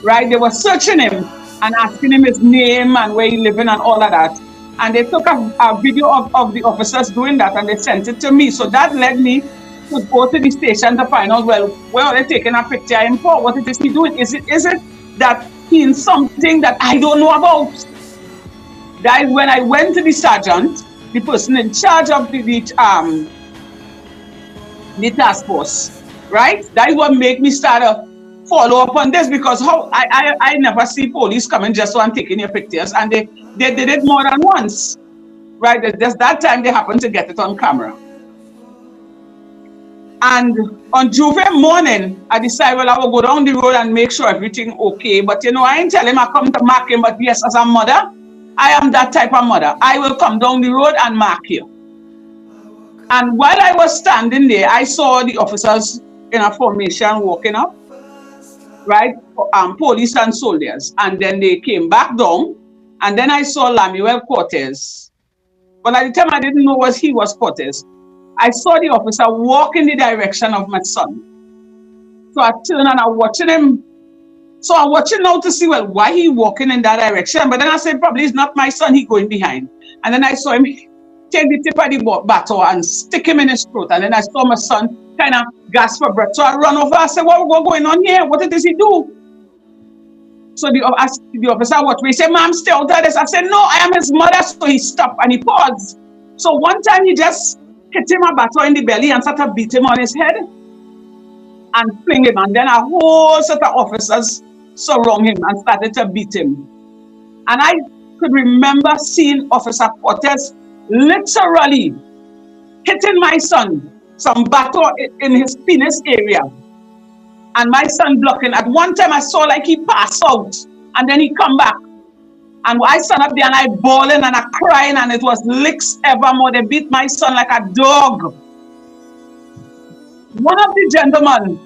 Right, they were searching him and asking him his name and where he living and all of that. And they took a video of the officers doing that and they sent it to me. So that led me to go to the station to find out, well, where are they taking a picture of him for? What is he doing? Is it that he's in something that I don't know about? That is when I went to the sergeant, the person in charge of the task force, right? That is what made me start follow up on this, because I never see police coming just on taking your pictures, and they did it more than once, right? Just that time they happened to get it on camera. And on Juve morning, I decided, well, I will go down the road and make sure everything okay. But I ain't tell him I come to mark him, but yes, as a mother, I am that type of mother. I will come down the road and mark you. And while I was standing there, I saw the officers in a formation walking up. Right, police and soldiers, and then they came back down, and then I saw Lamuel Cortez. But at the time I didn't know he was Cortez. I saw the officer walk in the direction of my son. So I turned and I'm watching him. So I'm watching now to see, well, why he walking in that direction. But then I said, probably it's not my son, he going behind. And then I saw him take the tip of the baton and stick him in his throat. And then I saw my son kind of gasp for breath. So I run over, I said, what's going on here? What does he do? So the officer watched me. He said, ma'am, stay out of this. I said, no, I am his mother. So he stopped and he paused. So one time he just hit him a baton in the belly and started to beat him on his head and fling him. And then a whole set of officers surround him and started to beat him. And I could remember seeing Officer Cortez literally hitting my son, some baton in his penis area, and my son blocking. At one time I saw like he passed out, and then he come back, and I stand up there and I bawling and I crying, and it was licks evermore. They beat my son like a dog. One of the gentlemen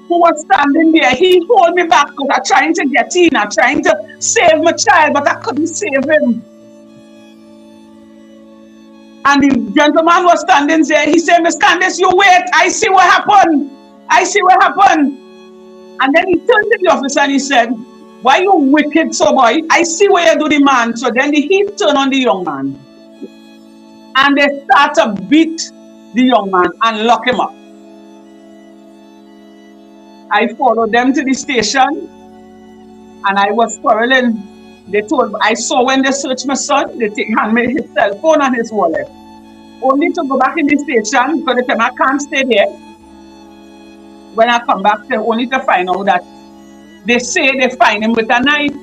who was standing there, he pulled me back because I'm trying to get in, I'm trying to save my child, but I couldn't save him. And the gentleman was standing there. He said, Miss Candace, you wait. I see what happened. I see what happened. And then he turned to the officer and he said, why you wicked so boy? I see where you do the man. So then the heat turned on the young man. And they start to beat the young man and lock him up. I followed them to the station and I was quarreling. I saw when they searched my son, they hand me his cell phone and his wallet. Only to go back in the station, because the time I can't stay there. When I come back, only to find out that they say they find him with a knife.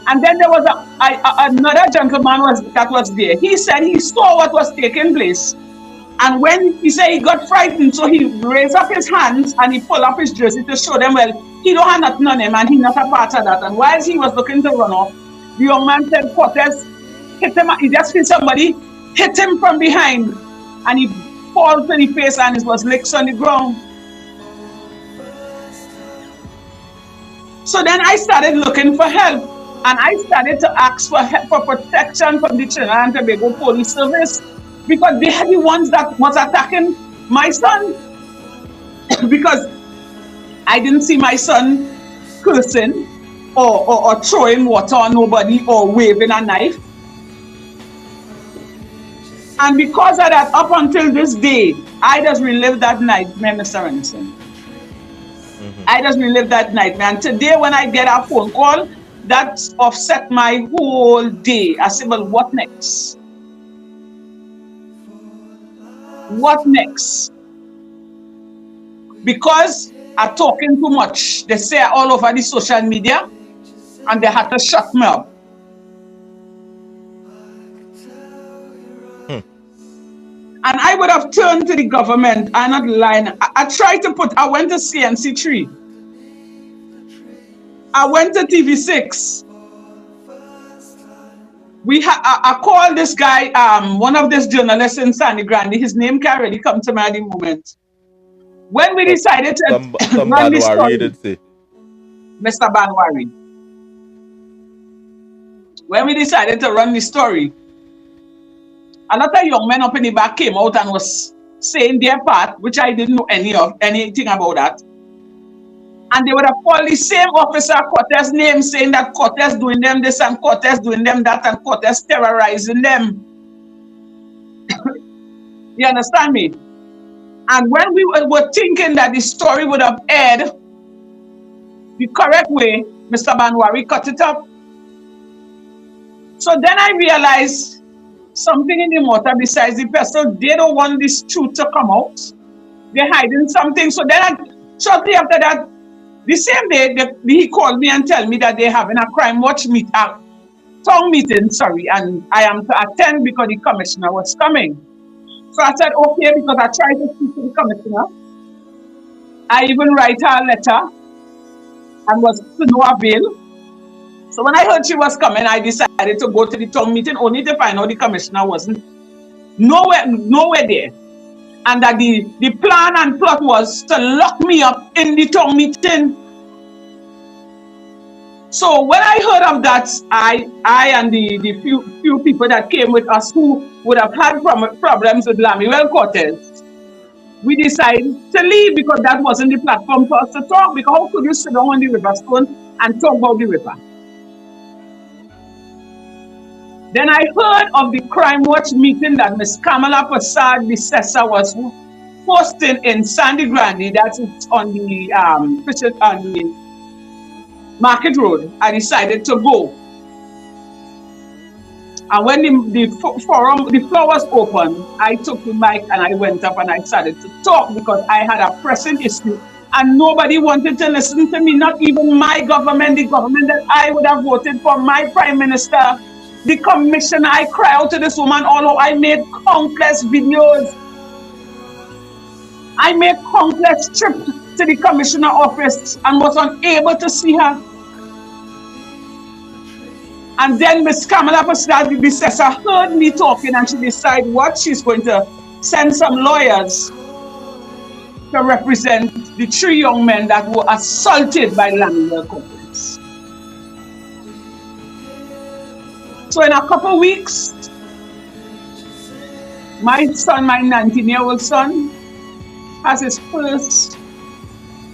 And then there was another gentleman that was there. He said he saw what was taking place. And when he said he got frightened, so he raised up his hands and he pulled up his jersey to show them, well, he don't have nothing on him and he's not a part of that. And while he was looking to run off, the young man said, Cortez, hit him. He just feel somebody hit him from behind, and he fall to the face, and it was licks on the ground. So then I started looking for help, and I started to ask for help, for protection from the Trinidad and Tobago Police Service, because they had the ones that was attacking my son. Because I didn't see my son cursing or throwing water on nobody or waving a knife. And because of that, up until this day, I just relive that nightmare, Mr. Renson. I just relive that nightmare. And today when I get a phone call, that offset my whole day. I said, well, what next? What next? Because I'm talking too much. They say all over the social media, and they had to shut me up. And I would have turned to the government. I'm not lying. I went to CNC3. I went to TV6. I called this guy, one of these journalists in Sandy Grande. His name can't really come to me at the moment. When we decided to run this story, Mr. Banwari. When we decided to run the story, a lot of young men up in the back came out and was saying their part, which I didn't know anything about that. And they would have called the same officer Cortez name, saying that Cortez doing them this and Cortez doing them that and Cortez terrorizing them. You understand me? And when we were thinking that the story would have aired the correct way, Mr. Banwari cut it up. So then I realized something in the matter besides the person. They don't want this truth to come out. They're hiding something. So then shortly after that, the same day, he called me and told me that they're having a crime watch town meeting, and I am to attend because the commissioner was coming. So I said, okay, because I tried to speak to the commissioner. I even write her a letter and was to no avail. So when I heard she was coming, I decided to go to the town meeting only to find out the commissioner wasn't nowhere there. And that the plan and plot was to lock me up in the town meeting. So when I heard of that, I and the few people that came with us who would have had problems with Lamuel Cortez, we decided to leave because that wasn't the platform for us to talk. Because how could you sit down on the river stone and talk about the river? Then I heard of the crime watch meeting that Ms. Kamala Prasad, the Cessa, was hosting in Sandy Grande. That's on the Market Road. I decided to go. And when the floor was open, I took the mic and I went up and I started to talk because I had a pressing issue and nobody wanted to listen to me, not even my government, the government that I would have voted for, my prime minister, the commissioner. I cry out to this woman, although I made countless videos. I made countless trips to the commissioner office and was unable to see her. And then Ms. Kamala Prasad, the Cessa, heard me talking and she decided what she's going to send some lawyers to represent the 3 young men that were assaulted by Lamuel Cortez. So in a couple of weeks, my son, my 19-year-old son, has his first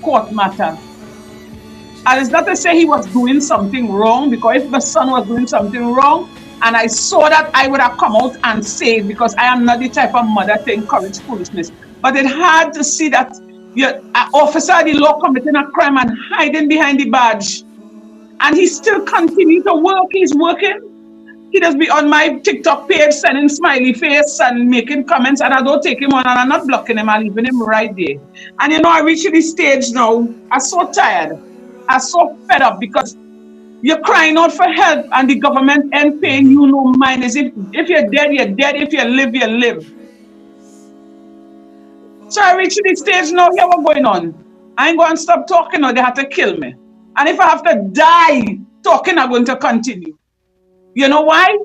court matter. And it's not to say he was doing something wrong, because if the son was doing something wrong, and I saw that, I would have come out and say it, because I am not the type of mother to encourage foolishness. But it hard to see that an officer of the law committing a crime and hiding behind the badge. And he still continues to work. He's working. He just be on my TikTok page sending smiley face and making comments, and I don't take him on and I'm not blocking him. I'm leaving him right there. And you know, I reached this stage now. I'm so tired. I'm so fed up because you're crying out for help and the government ain't paying you no mind. As if you're dead, you're dead. If you live, you live. So I reached this stage now. Here what's going on? I ain't going to stop talking or they have to kill me. And if I have to die talking, I'm going to continue. You know why?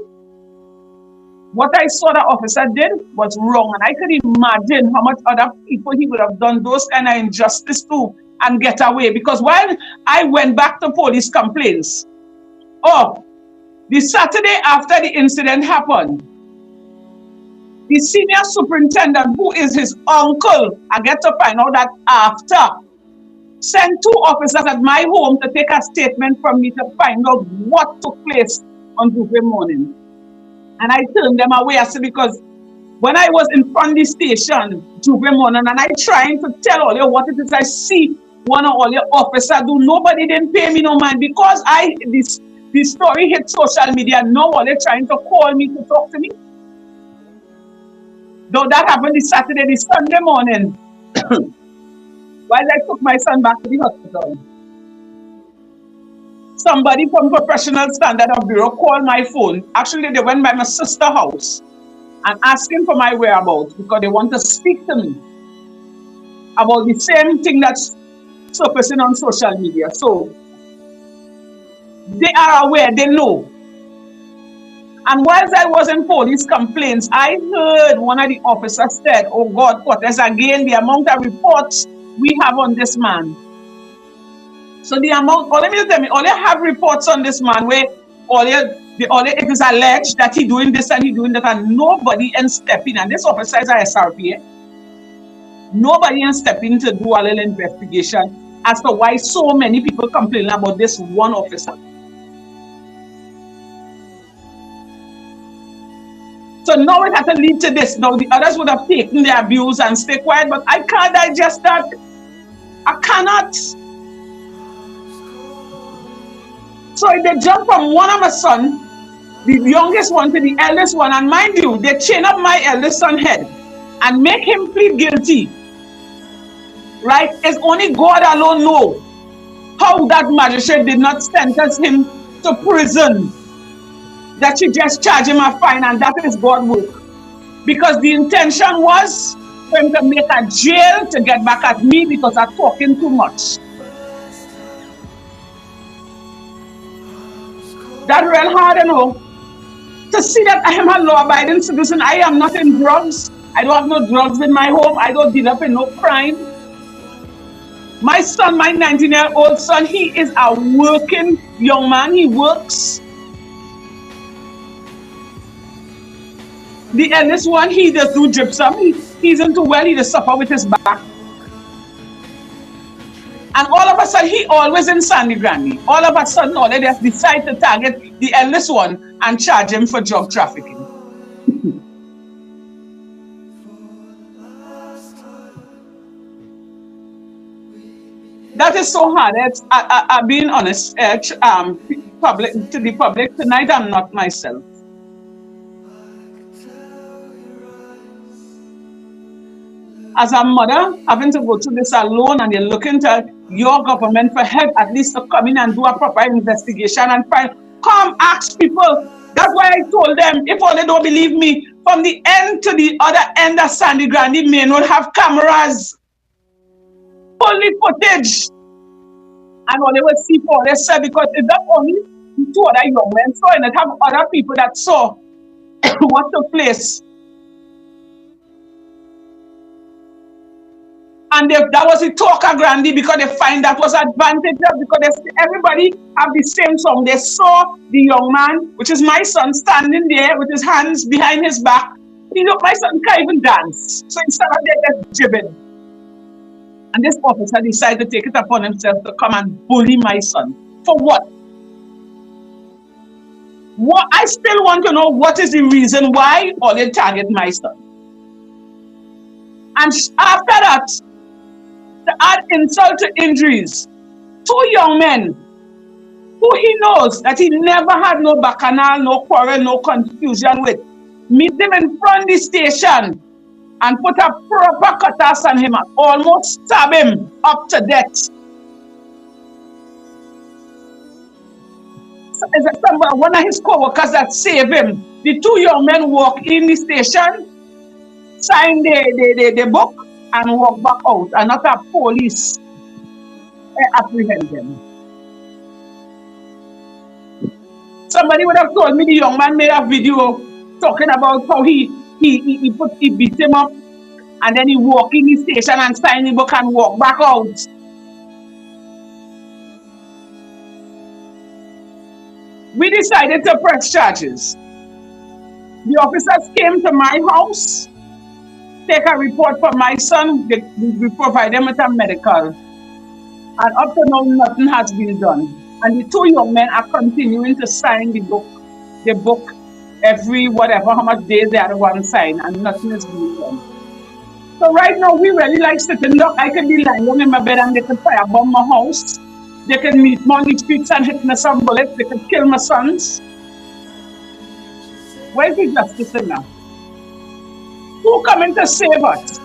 What I saw the officer did was wrong, and I could imagine how much other people he would have done those kind of injustice to and get away. Because while I went back to police complaints, the Saturday after the incident happened, the senior superintendent, who is his uncle, I get to find out that after, sent 2 officers at my home to take a statement from me to find out what took place on Tuesday morning. And I turned them away. I said, because when I was in front of the station Tuesday morning and I trying to tell all you what it is I see one of all your officers do, nobody didn't pay me no mind. Because the story hit social media, now all they're trying to call me to talk to me. Though that happened this Saturday, this Sunday morning, while I took my son back to the hospital, somebody from Professional Standard of Bureau called my phone. Actually, they went by my sister's house and asking for my whereabouts because they want to speak to me about the same thing that's surfacing on social media. So they are aware, they know. And whilst I was in police complaints, I heard one of the officers said, oh God, what is again the amount of reports we have on this man. So the amount, let me tell me, all you have reports on this man where it is alleged that he doing this and he doing that, and nobody can step in. And this officer is a SRPA. Nobody can step in to do a little investigation as to why so many people complaining about this one officer. So now it has to lead to this. Now the others would have taken the abuse and stay quiet, but I can't digest that. I cannot. So they jump from one of my son, the youngest one, to the eldest one, and mind you, they chain up my eldest son's head and make him plead guilty. Right? It's only God alone know how that magistrate did not sentence him to prison. That she just charged him a fine, and that is God's work. Because the intention was for him to make a jail to get back at me because I'm talking too much. That's real hard, you know. To see that I am a law-abiding citizen, I am not in drugs. I don't have no drugs in my home. I don't deal up in no crime. My son, my 19-year-old son, he is a working young man. He works. The eldest one, he does do gypsum. He's into well, he does suffer with his back. And all of a sudden, he always in Sandy Grandy. All of a sudden, all they just decide to target the eldest one and charge him for drug trafficking. That is so hard. I'm being honest. To the public tonight, I'm not myself. As a mother, having to go through this alone, and you're looking to your government for help, at least to come in and do a proper investigation and come ask people. That's why I told them, if all they don't believe me, from the end to the other end of Sandy Grandy Main will have cameras, fully footage, and all they will see for themselves, because it's not only the 2 other young men saw, and it have other people that saw what took place. And that was the talk of Grandy, because they find that was advantage, because everybody have the same song. They saw the young man, which is my son, standing there with his hands behind his back. My son can't even dance. So instead of there, just jibbing. And this officer decided to take it upon himself to come and bully my son. For what? I still want to know what is the reason why all they target my son. And after that, to add insult to injuries, 2 young men who he knows that he never had no bacchanal, no quarrel, no confusion with, meet him in front of the station and put a proper cutlass on him and almost stab him up to death. So, one of his co-workers that saved him, the 2 young men walk in the station, sign the book, and walk back out, and not a police apprehend them. Somebody would have told me the young man made a video talking about how he beat him up and then he walk in the station and sign the book and walk back out. We decided to press charges. The officers came to my house, take a report from my son, we provide them with a medical. And up to now, nothing has been done. And the two young men are continuing to sign the book every whatever, how much days they are one sign, and nothing is being done. So right now, we really like sitting down. I can be lying down in my bed and they can firebomb my house. They can meet me on the streets and hit me some bullets. They can kill my sons. Where's the justice in that? Who coming to save us?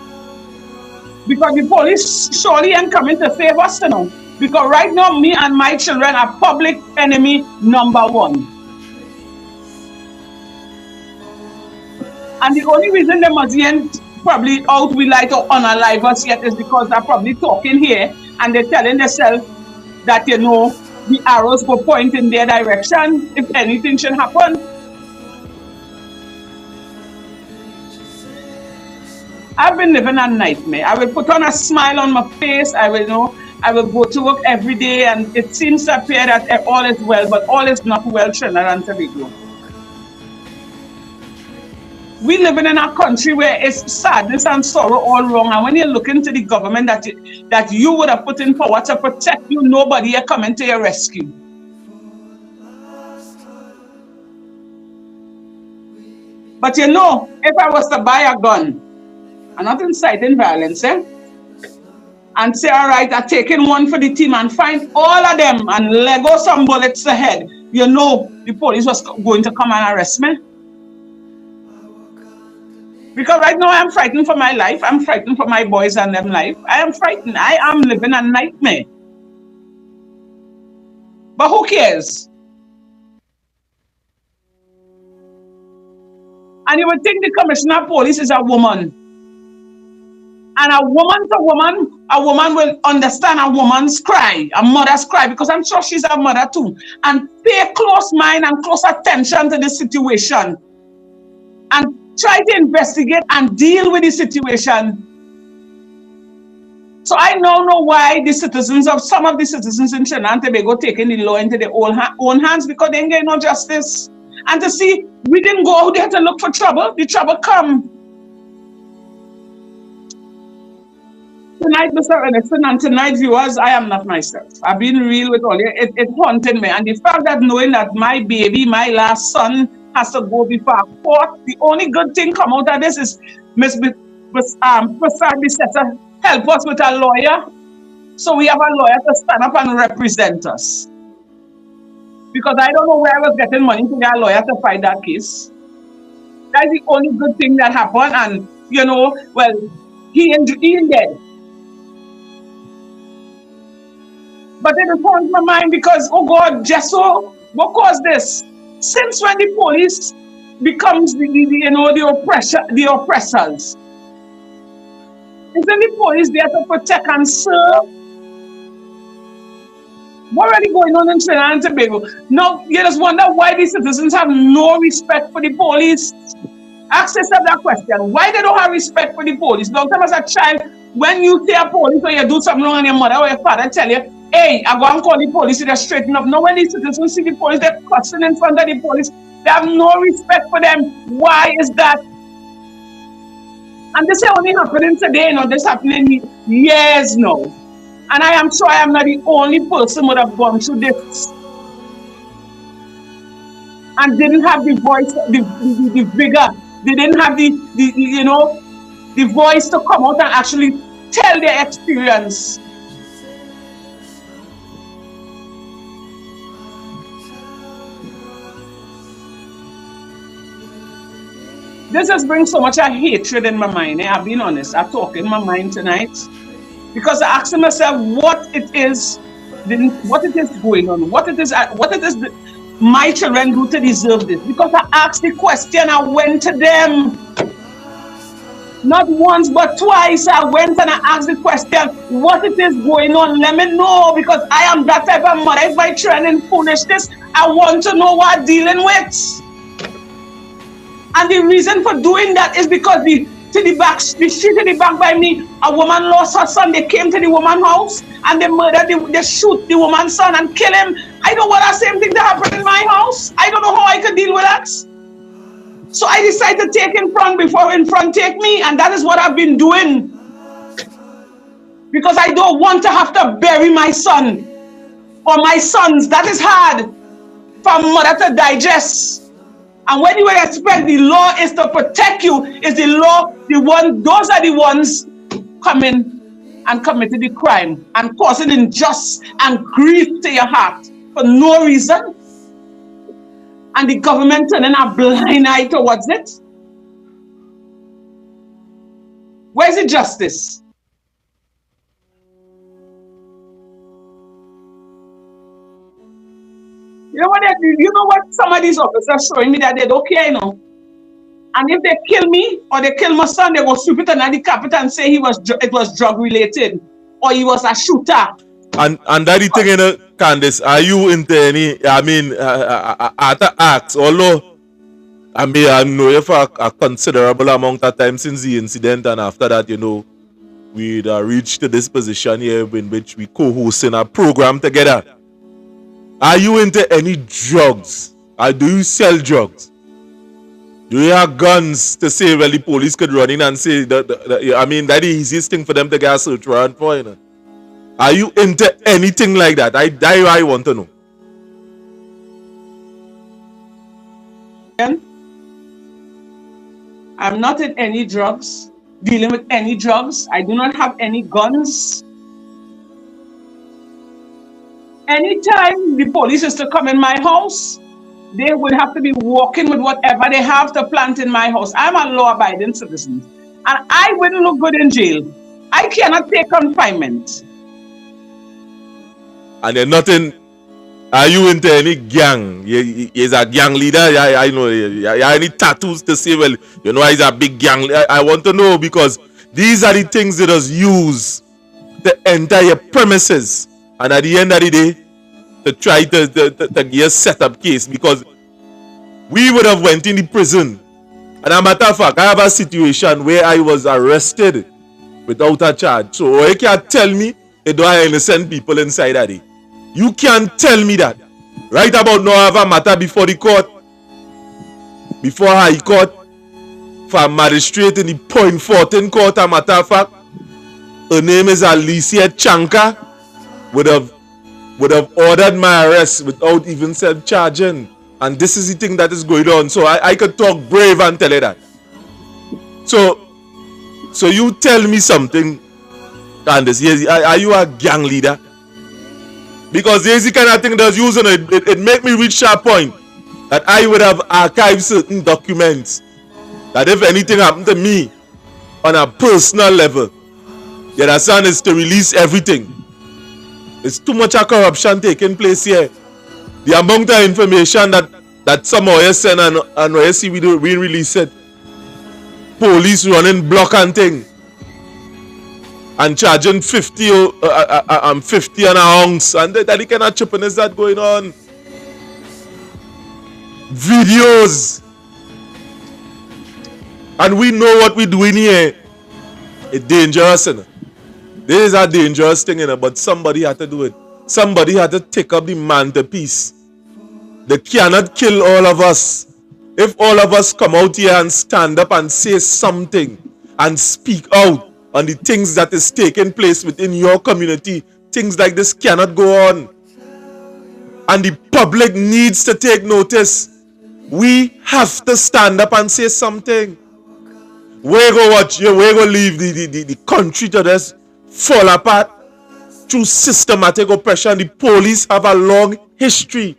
Because the police surely ain't coming to save us, you know. Because right now, me and my children are public enemy #1. And the only reason they must ain't probably out we like to unalive us yet is because they're probably talking here and they're telling themselves that, you know, the arrows go point in their direction if anything should happen. I've been living a nightmare. I will put on a smile on my face. I will go to work every day and it seems to appear that all is well, but all is not well, Trinidad and Tobago. We living in a country where it's sadness and sorrow all wrong. And when you look into the government that you would have put in power to protect you, nobody is coming to your rescue. But you know, if I was to buy a gun, I'm not inciting violence, and say, all right, I'm taking one for the team and find all of them and Lego some bullets ahead, you know, the police was going to come and arrest me. Because right now I'm frightened for my life. I'm frightened for my boys and them life. I am frightened. I am living a nightmare. But who cares? And you would think the commissioner of police is a woman. And a woman to woman, a woman will understand a woman's cry, a mother's cry, because I'm sure she's a mother too. And pay close mind and close attention to the situation. And try to investigate and deal with the situation. So I now know why some of the citizens in Trinidad and Tobago taking the law into their own hands, because they ain't getting no justice. And to see, we didn't go out there to look for trouble. The trouble come. Tonight, Mr. Ernestine, and tonight, viewers, I am not myself. I've been real with all you. It haunted me. And the fact that knowing that my baby, my last son, has to go before court, the only good thing come out of this is Prasad Bissetta help us with a lawyer. So we have a lawyer to stand up and represent us. Because I don't know where I was getting money to get a lawyer to fight that case. That's the only good thing that happened. And, you know, well, he ain't dead. But it haunts my mind because, oh God, Jesso, what caused this? Since when the police becomes the oppressors? Isn't the police there to protect and serve? What really going on in Trinidad and Tobago? Now, you just wonder why the citizens have no respect for the police. Ask yourself that question. Why they don't have respect for the police? Long time as a child, when you see a police or you do something wrong and your mother or your father tell you, hey, I go and call the police, they straighten up. Now when the citizens see the police, they're cussing in front of the police. They have no respect for them. Why is that? And this is only happening today, you know, this happening years now. And I am sure I am not the only person who would have gone through this. And didn't have the voice, the vigor. They didn't have the voice to come out and actually tell their experience. This has bring so much hatred in my mind. I've been honest. I talk in my mind tonight because I asked myself what it is going on, what it is my children do to deserve this. Because I asked the question, I went to them. Not once, but twice. I went and I asked the question, what it is going on? Let me know, because I am that type of mother. If my children in foolishness, I want to know what I'm dealing with. And the reason for doing that is because the street in the back by me, a woman lost her son. They came to the woman's house and they murdered, they shoot the woman's son and kill him. I don't want that same thing to happen in my house. I don't know how I could deal with that. So I decided to take in front before in front take me, and that is what I've been doing. Because I don't want to have to bury my son or my sons. That is hard for mother to digest. And when you expect the law is to protect you, is the law those are the ones coming and committing the crime and causing injustice and grief to your heart for no reason. And the government turning a blind eye towards it. Where's the justice? You know what some of these officers showing me that they don't care, you know. And if they kill me or they kill my son, they will sweep it under the carpet and say it was drug related or he was a shooter.
And that the thing, you know, Candice, are you into any, other acts? Although, I know you for a considerable amount of time since the incident, and after that, you know, we'd reached to this position here in which we co-hosting a program together. Are you into any drugs? Or do you sell drugs? Do you have guns to say, well, the police could run in and say, that's the easiest thing for them to get a search warrant for, you know? Are you into anything like that? I want to know.
I'm not in any drugs, dealing with any drugs. I do not have any guns. Anytime the police is to come in my house, they would have to be walking with whatever they have to plant in my house. I'm a law-abiding citizen, and I wouldn't look good in jail. I cannot take confinement.
And you're not in, are you into any gang? He's a gang leader. I know. You have any tattoos to say, well, you know, he's a big gang. I want to know, because these are the things that is used to enter your premises. And at the end of the day, to try to get a setup case, because we would have went in the prison. And as a matter of fact, I have a situation where I was arrested without a charge. So you can't tell me they don't have innocent people inside of it. You can't tell me that. Right about now, I have a matter before the court, before High Court, for a magistrate in the Point 14 court. As a matter of fact, her name is Alicia Chanka. Would have ordered my arrest without even self-charging. And this is the thing that is going on. So I could talk brave and tell you that. So you tell me something, Candice. Are you a gang leader? Because there's the kind of thing that's using it make me reach a point that I would have archived certain documents that if anything happened to me on a personal level, you understand, is to release everything. It's too much of corruption taking place here. The amount of information that some of us send and we see we release it. Police running block and thing. And charging 50 and an ounce. And that kind of chippiness that going on. Videos. And we know what we're doing here. It's dangerous, you know? This is a dangerous thing, you know, but somebody had to do it. Somebody had to take up the mantelpiece. They cannot kill all of us. If all of us come out here and stand up and say something and speak out on the things that is taking place within your community, things like this cannot go on. And the public needs to take notice. We have to stand up and say something. We're going to leave the country to this fall apart through systematic oppression. The police have a long history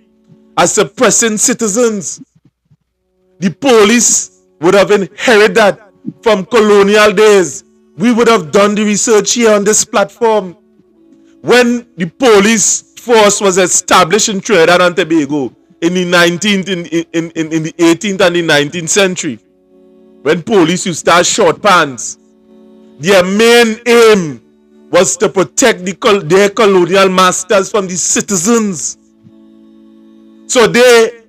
as suppressing citizens. The police would have inherited that from colonial days. We would have done the research here on this platform. When the police force was established in Trinidad and Tobago in the 18th and the 19th century, when police used to have short pants, their main aim was to protect their colonial masters from the citizens. So they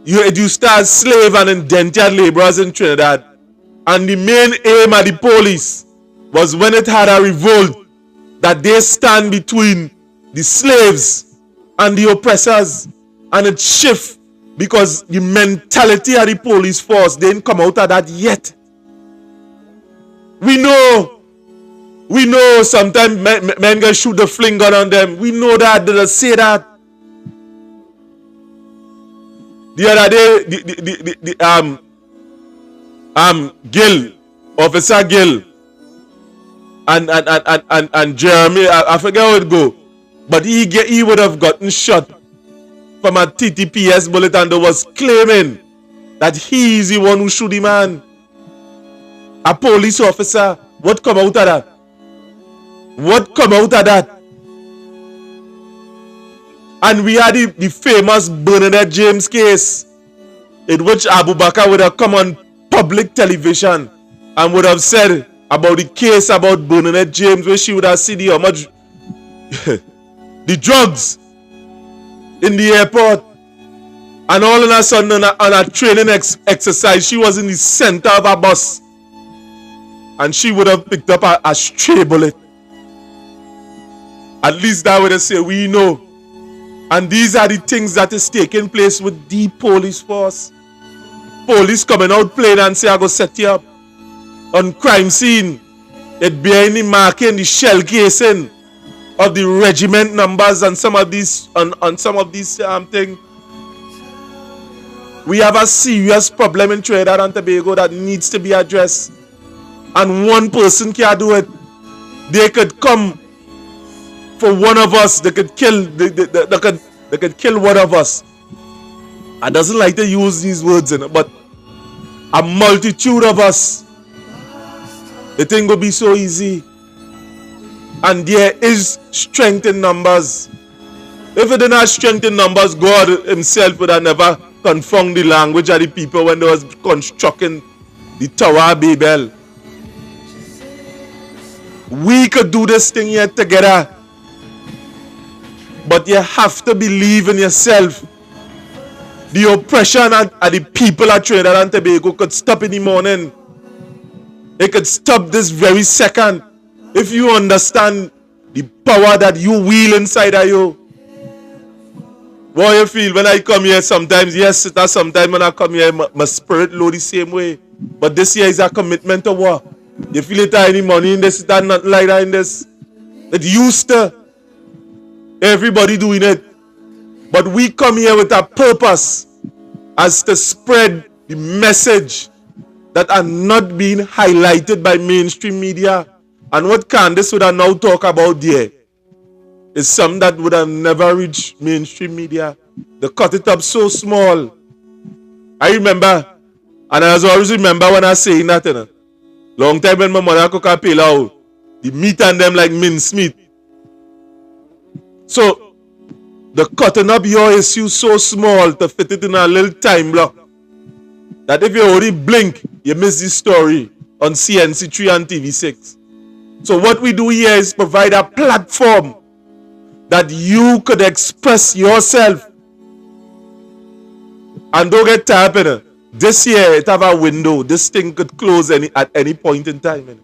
you start slave and indentured laborers in Trinidad. And the main aim of the police was when it had a revolt that they stand between the slaves and the oppressors, and it shift because the mentality of the police force didn't come out of that yet. We know sometimes men gonna shoot the fling gun on them. We know that, they say that. The other day, Gill, Officer Gill, and Jeremy, I forget how it go, but he would have gotten shot from a TTPS bullet, and they was claiming that he is the one who shoot the man. A police officer. What come out of that? What come out of that? And we had the famous Bernadette James case, in which Abu Bakr would have come on public television and would have said about the case about Bernadette James, where she would have seen how much the drugs in the airport, and all of a sudden on a training exercise, she was in the center of a bus, and she would have picked up a stray bullet. At least that would have said, we know. And these are the things that is taking place with the police force. Police coming out plain and say, I go set you up. On crime scene, it behind the marking, the shell casing of the regiment numbers and some of these on some of these things. We have a serious problem in Trinidad and Tobago that needs to be addressed. And one person can't do it. They could come for one of us, they could kill they could kill one of us. I doesn't like to use these words, but a multitude of us, the thing will be so easy. And there is strength in numbers. If it didn't have strength in numbers, God himself would have never confound the language of the people when they was constructing the Tower of Babel. We could do this thing here together. But you have to believe in yourself. The oppression of the people of Trinidad and Tobago could stop in the morning. It could stop this very second. If you understand the power that you wield inside of you. What you feel when I come here sometimes? Yes, that's sometimes when I come here, my spirit low the same way. But this year is a commitment to what? You feel it any money in this, that nothing like that in this. It used to. Everybody doing it. But we come here with a purpose as to spread the message that are not being highlighted by mainstream media. And what Candace would have now talk about there is something that would have never reached mainstream media. They cut it up so small. I remember, and I always remember when I saying that, long time when my mother cook a pilau, the meat and them like mincemeat. So, the cutting up your issue so small to fit it in a little time block that if you already blink, you miss the story on CNC3 and TV6. So what we do here is provide a platform that you could express yourself. And don't get tired. This year, it have a window. This thing could close at any point in time.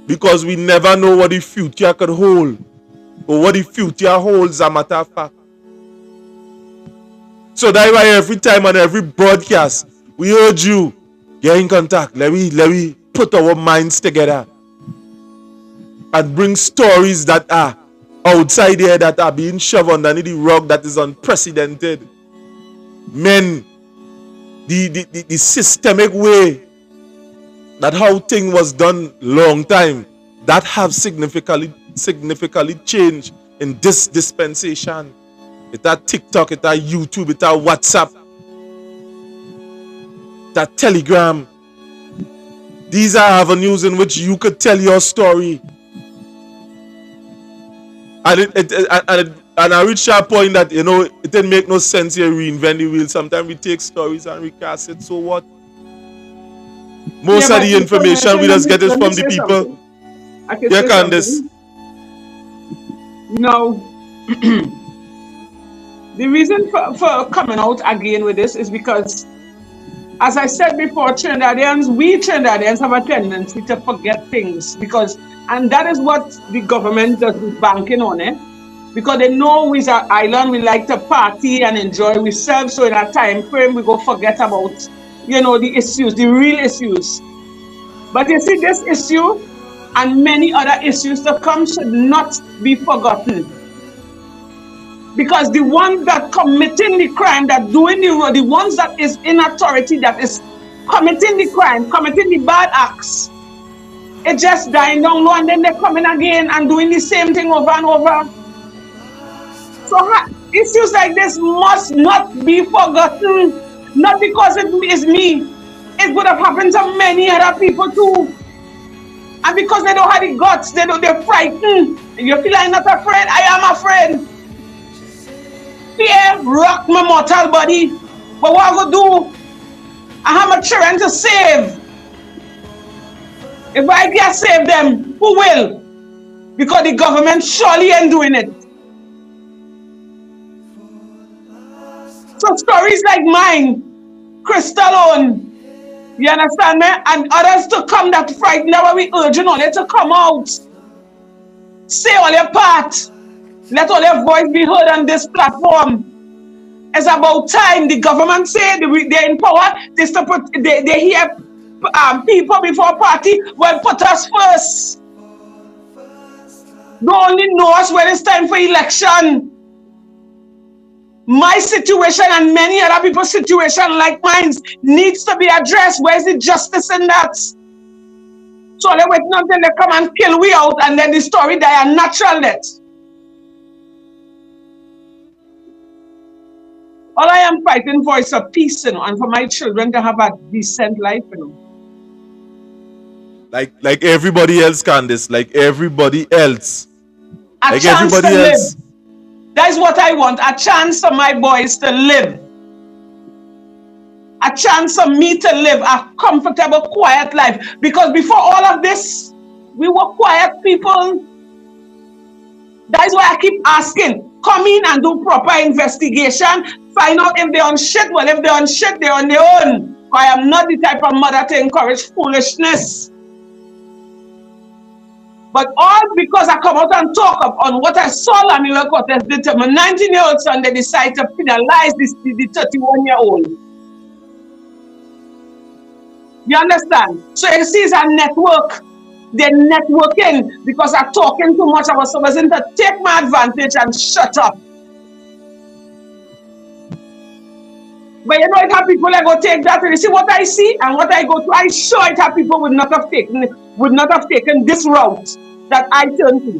Because we never know what the future could hold. Or what the future holds, a matter of fact. So that's why every time on every broadcast, we urge you, get in contact. Let me put our minds together. And bring stories that are outside there that are being shoved underneath the rug that is unprecedented. Men, the systemic way that how thing was done long time, that have significantly changed in this dispensation. It's a TikTok, it's a YouTube, it's a WhatsApp, it's a Telegram. These are avenues in which you could tell your story. And I reached a point that, it didn't make no sense here reinvent the wheel. Sometimes we take stories and recast it, so what? Most of the information we just get it from the people. Yeah, Candace.
The reason for coming out again with this is because, as I said before, we Trinidadians have a tendency to forget things and that is what the government does is banking on it. Because they know we're an island, we like to party and enjoy ourselves, so in a time frame we go forget about, the issues, the real issues. But you see, this issue and many other issues to come should not be forgotten. Because the ones that committing the crime, that doing the ones that is in authority, that is committing the crime, committing the bad acts, it just dying down low and then they're coming again and doing the same thing over and over. So issues like this must not be forgotten, not because it is me. It would have happened to many other people too. And because they don't have the guts, they're frightened. You feel I'm not afraid? I am afraid. Fear rock my mortal body. But what I'm going to do? I have my children to save. If I can't save them, who will? Because the government surely ain't doing it. So stories like mine, Crystal on, you understand me? And others to come that frightened, that we urging on it to come out. Say all your part. Let all your voice be heard on this platform. It's about time. The government say they're in power. They hear people before party. Well, put us first. They only know us when it's time for election. My situation and many other people's situation like mine needs to be addressed. Where's the justice in that? So they're waiting until they come and kill we out and then the story die a natural death. All I am fighting for is a peace, and for my children to have a decent life,
Like everybody else, Candice. Like everybody else.
A chance to live. That is what I want. A chance for my boys to live. A chance for me to live a comfortable, quiet life. Because before all of this, we were quiet people. That is why I keep asking. Come in and do proper investigation. Find out if they're on shit. Well, if they're on shit, they're on their own. I am not the type of mother to encourage foolishness. But all because I come out and talk on what I saw Lamila Cortez did to my 19-year-old son, they decide to penalize the 31-year-old. You understand? So you see, it's a network. They're networking because I'm talking too much. I was supposed to take my advantage and shut up. But you know, it have people that go take that. You see what I see and what I go to. I sure it have people would not have taken this route that I turned to.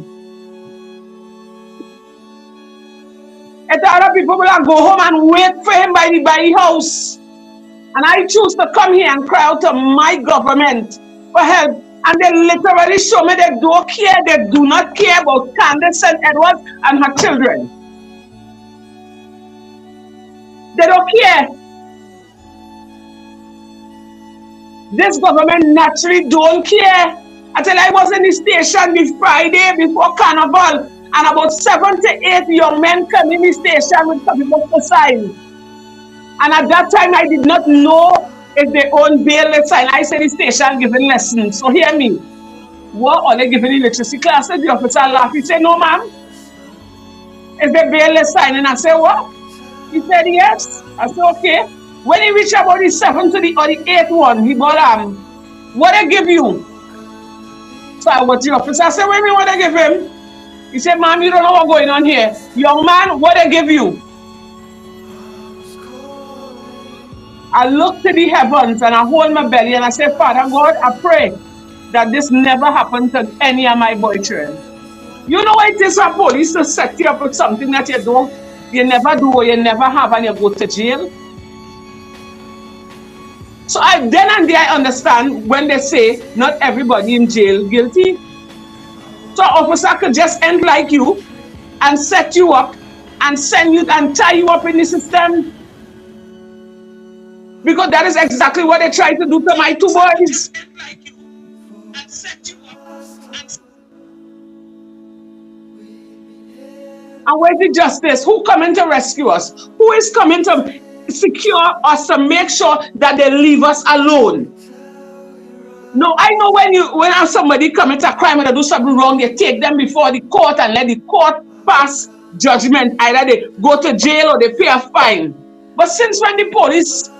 And the other people will go home and wait for him by the house. And I choose to come here and cry out to my government for help. And they literally show me they don't care. They do not care about Candice and Edwards and her children. They don't care. This government naturally don't care. Until I was in the station this Friday before Carnival, and about 7 to 8 young men come in the station with some people to sign. And at that time, I did not know if they own bail sign. I said the station giving lessons. So hear me. What are they giving literacy classes? The officer laughed. He said, no, ma'am. Is there bail sign? And I said, what? He said, yes. I said, okay. When he reached about the 7th or the 8th one, he got, what they give you? So I went to the officer. I said, what do you mean what they give him? He said, ma'am, you don't know what's going on here. Young man, what they give you? I looked to the heavens and I hold my belly and I said, Father God, I pray that this never happened to any of my boy children. You know what it is for police to set you up with something that you never do or you never have and you go to jail? So then and there I understand when they say not everybody in jail guilty. So an officer could just end like you and set you up and send you and tie you up in the system. Because that is exactly what they tried to do to my 2 boys. And where's the justice? Who coming to rescue us? Who is coming to secure us, to make sure that they leave us alone? No, I know when somebody commits a crime or they do something wrong, they take them before the court and let the court pass judgment. Either they go to jail or they pay a fine. But since when the police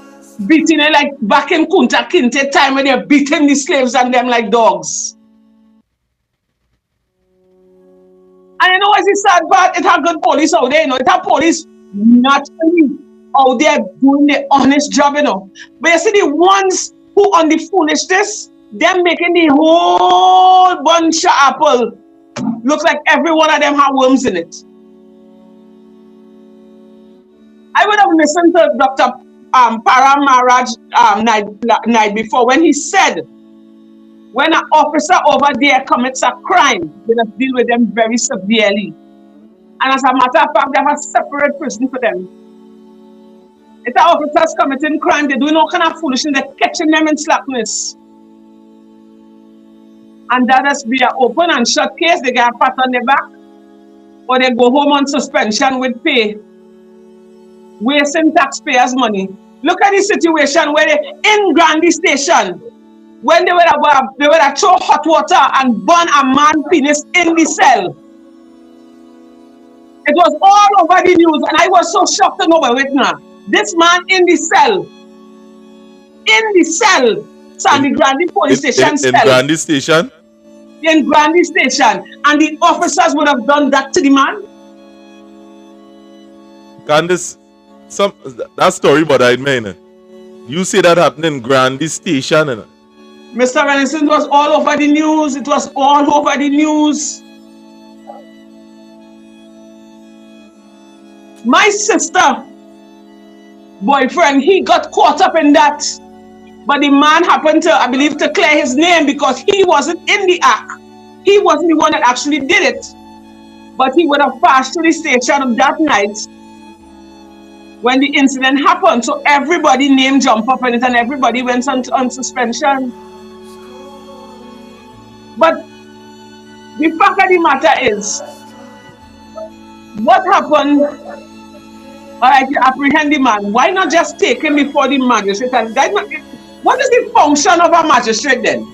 beating it, like back in Kunta Kinte time when they're beating the slaves and them like dogs? And you know what's the sad part? It have good police out there, you know. It have police naturally out there doing the honest job, you know. But you see the ones who on the foolishness, them making the whole bunch of apple look like every one of them have worms in it. I would have listened to Dr. Para Maharaj night before when he said, when an officer over there commits a crime, they must deal with them very severely. And as a matter of fact, they have a separate prison for them. If the officers committing crime, they do no kind of foolishness, they're catching them in slackness. And that has be an open and shut case, they get a pat on their back, or they go home on suspension with pay, wasting taxpayers' money. Look at the situation where they in Grandy Station, when they were to throw hot water and burn a man's penis in the cell. It was all over the news, and I was so shocked to know by witness. This man in the cell, Sandy Grandy Police Station cell.
In Grandy Station?
In Grandy Station, and the officers would have done that to the man.
Candice, that story, but I mean, you say that happened in Grandy Station, and
Mr. Renison, was all over the news. It was all over the news. My sister boyfriend, he got caught up in that. But the man happened to, I believe, to clear his name because he wasn't in the act. He wasn't the one that actually did it. But he would have passed to the station that night when the incident happened. So everybody name jump up in it and everybody went on suspension. But the fact of the matter is, what happened? All right, you apprehend the man. Why not just take him before the magistrate? And what is the function of a magistrate then?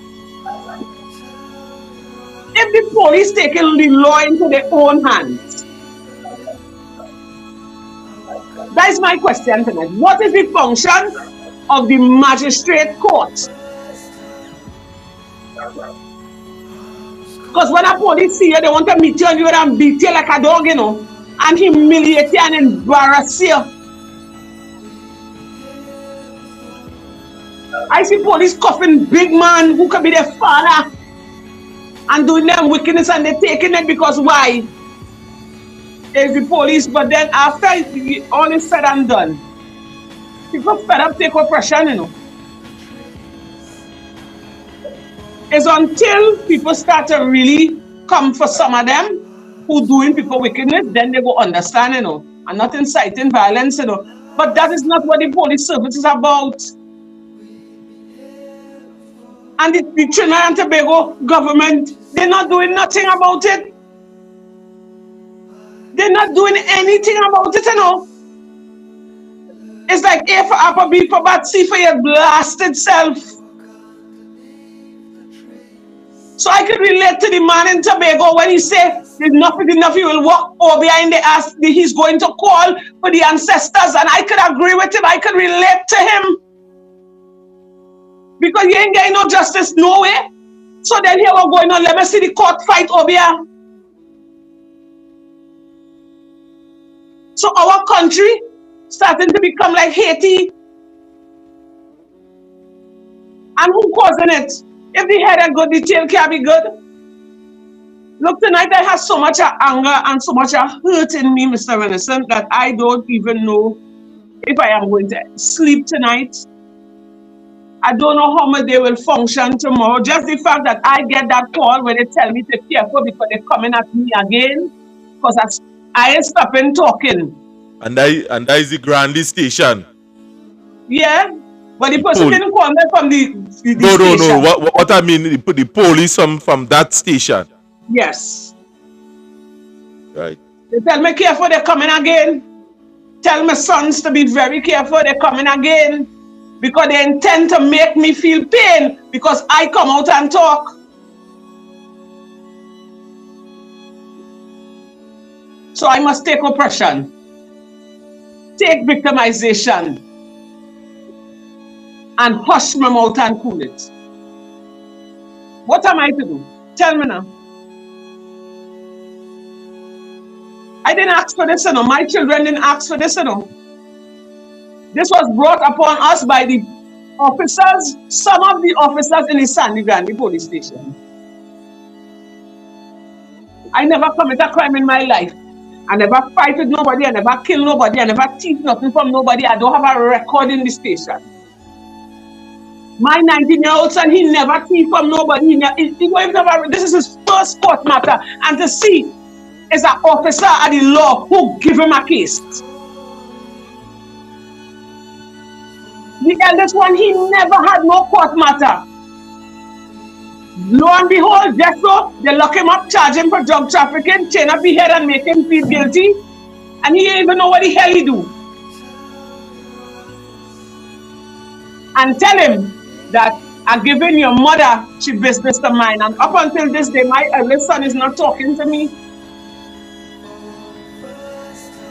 If the police taking the law into their own hands, that is my question tonight. What is the function of the magistrate court? Because when a police see you, they want to meet you and beat you like a dog, you know, and humiliate you and embarrass you. I see police cuffing big man who could be their father and doing them wickedness, and they're taking it because why? There's the police, but then after all is said and done, people fed up take oppression, you know. It's until people start to really come for some of them who doing people wickedness, then they go understand, you know, and not inciting violence, you know. But that is not what the police service is about. And the Trinidad and Tobago government, they're not doing nothing about it. They're not doing anything about it, you know. It's like A for apple, B for bat, C for your blasted self. So I could relate to the man in Tobago when he said, enough is enough, he will walk over behind the ass, he's going to call for the ancestors, and I could agree with him, I could relate to him. Because you ain't getting no justice nowhere. So then here we're going on, let me see the court fight over here. So our country starting to become like Haiti. And who causing it? If the head are good, the tail can't be good. Look, tonight I have so much anger and so much hurt in me, Mr. Renison, that I don't even know if I am going to sleep tonight. I don't know how much they will function tomorrow. Just the fact that I get that call where they tell me to be careful because they're coming at me again. Because I ain't stopping talking.
And that is the Grandy Station.
Yeah. But the person didn't call me from the station.
No. What I mean, the police from that station.
Yes.
Right.
They tell me careful, they're coming again. Tell my sons to be very careful, they're coming again. Because they intend to make me feel pain because I come out and talk. So I must take oppression, take victimization, and hush my mouth and cool it. What am I to do? Tell me now. I didn't ask for this, you know. My children didn't ask for this, you know. This was brought upon us by the officers, some of the officers in the Sandy Grande police station. I never commit a crime in my life. I never fight with nobody, I never kill nobody, I never thief nothing from nobody. I don't have a record in the station. My 19-year-old son, he never thief from nobody. This is his first court matter. And to see is an officer of the law who give him a case. The eldest one, he never had no court matter. Lo and behold, just so, they lock him up, charge him for drug trafficking, chain up his head and make him feel guilty. And he didn't even know what the hell he do. And tell him that I'm giving your mother she business to mine. And up until this day, my eldest son is not talking to me.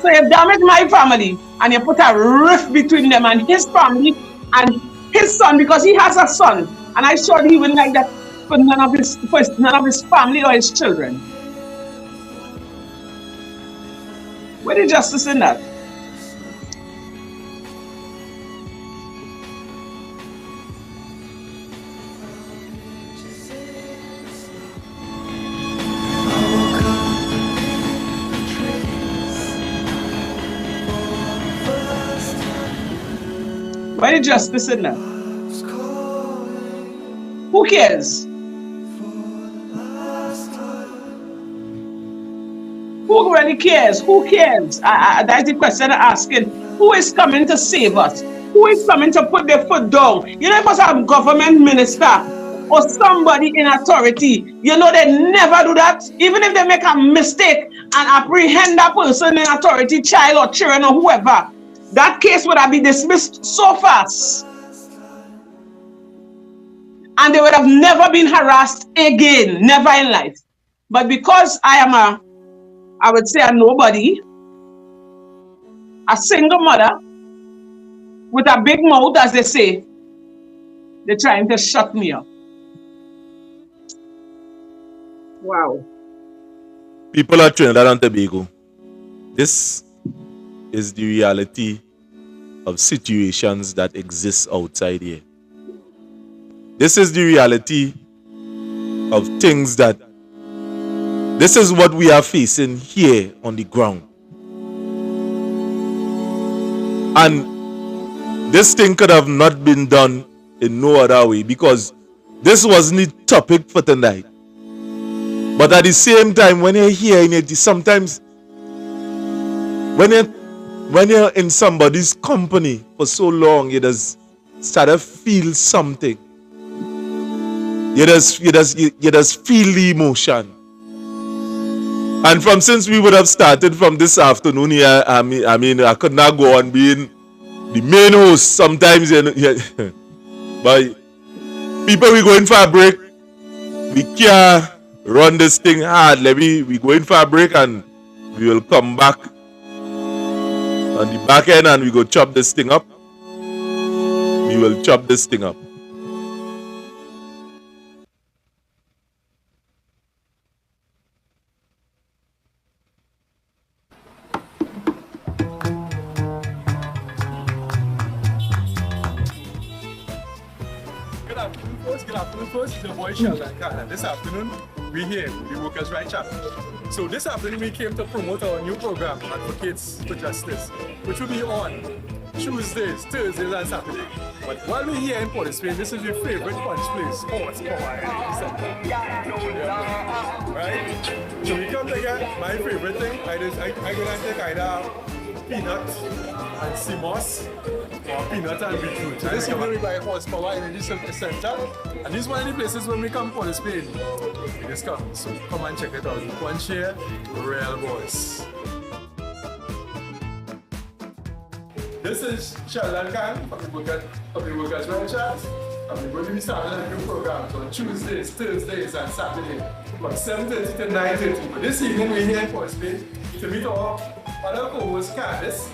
So you damage my family and you put a rift between them and his family and his son because he has a son. And I showed he wouldn't like that for none of his family or his children. Where is justice in that? Where is justice in that? Who cares? Who really cares? Who cares? That's the question I'm asking. Who is coming to save us? Who is coming to put their foot down? You know, if it's a government minister or somebody in authority, you know they never do that. Even if they make a mistake and apprehend that person in authority, child or children or whoever, that case would have been dismissed so fast. And they would have never been harassed again, never in life. But because I am I would say a nobody, a single mother with a big mouth, as they say, they're trying to shut me up. Wow.
People of Trinidad and Tobago, this is the reality of situations that exist outside here. This is the reality of things that, this is what we are facing here on the ground. And this thing could have not been done in no other way because this wasn't the topic for tonight. But at the same time, when you're hearing it, sometimes when you're in somebody's company for so long, you just start to feel something. You just feel the emotion. And since we would have started from this afternoon here, I mean, I could not go on being the main host sometimes. But people, we going for a break. We can't run this thing hard. We going for a break and we will come back on the back end and we go chop this thing up. We will chop this thing up.
First, the boy Sheldon. This afternoon, we here, the Workers' Right Chapter. So this afternoon, we came to promote our new program, Advocates for Justice, which will be on Tuesdays, Thursdays, and Saturdays. But while we're here in Port of Spain, this is your favorite punch place, Sports Power Energy Center. Right? So we come together. My favorite thing, I go and take either peanut and CMOS or peanut and beetroot. So this is going to be by Horsepower Energy Center. And this is one of the places when we come Port of Spain, we just come. So come and check it out. One share, real boys. this is Sheldon Khan from the Workers' Welfare. And we're going to be starting a new program on Tuesdays, Thursdays, and Saturdays from 7:30 to 9:30. But this evening we're here in Port Bay to meet our other co-host Candice,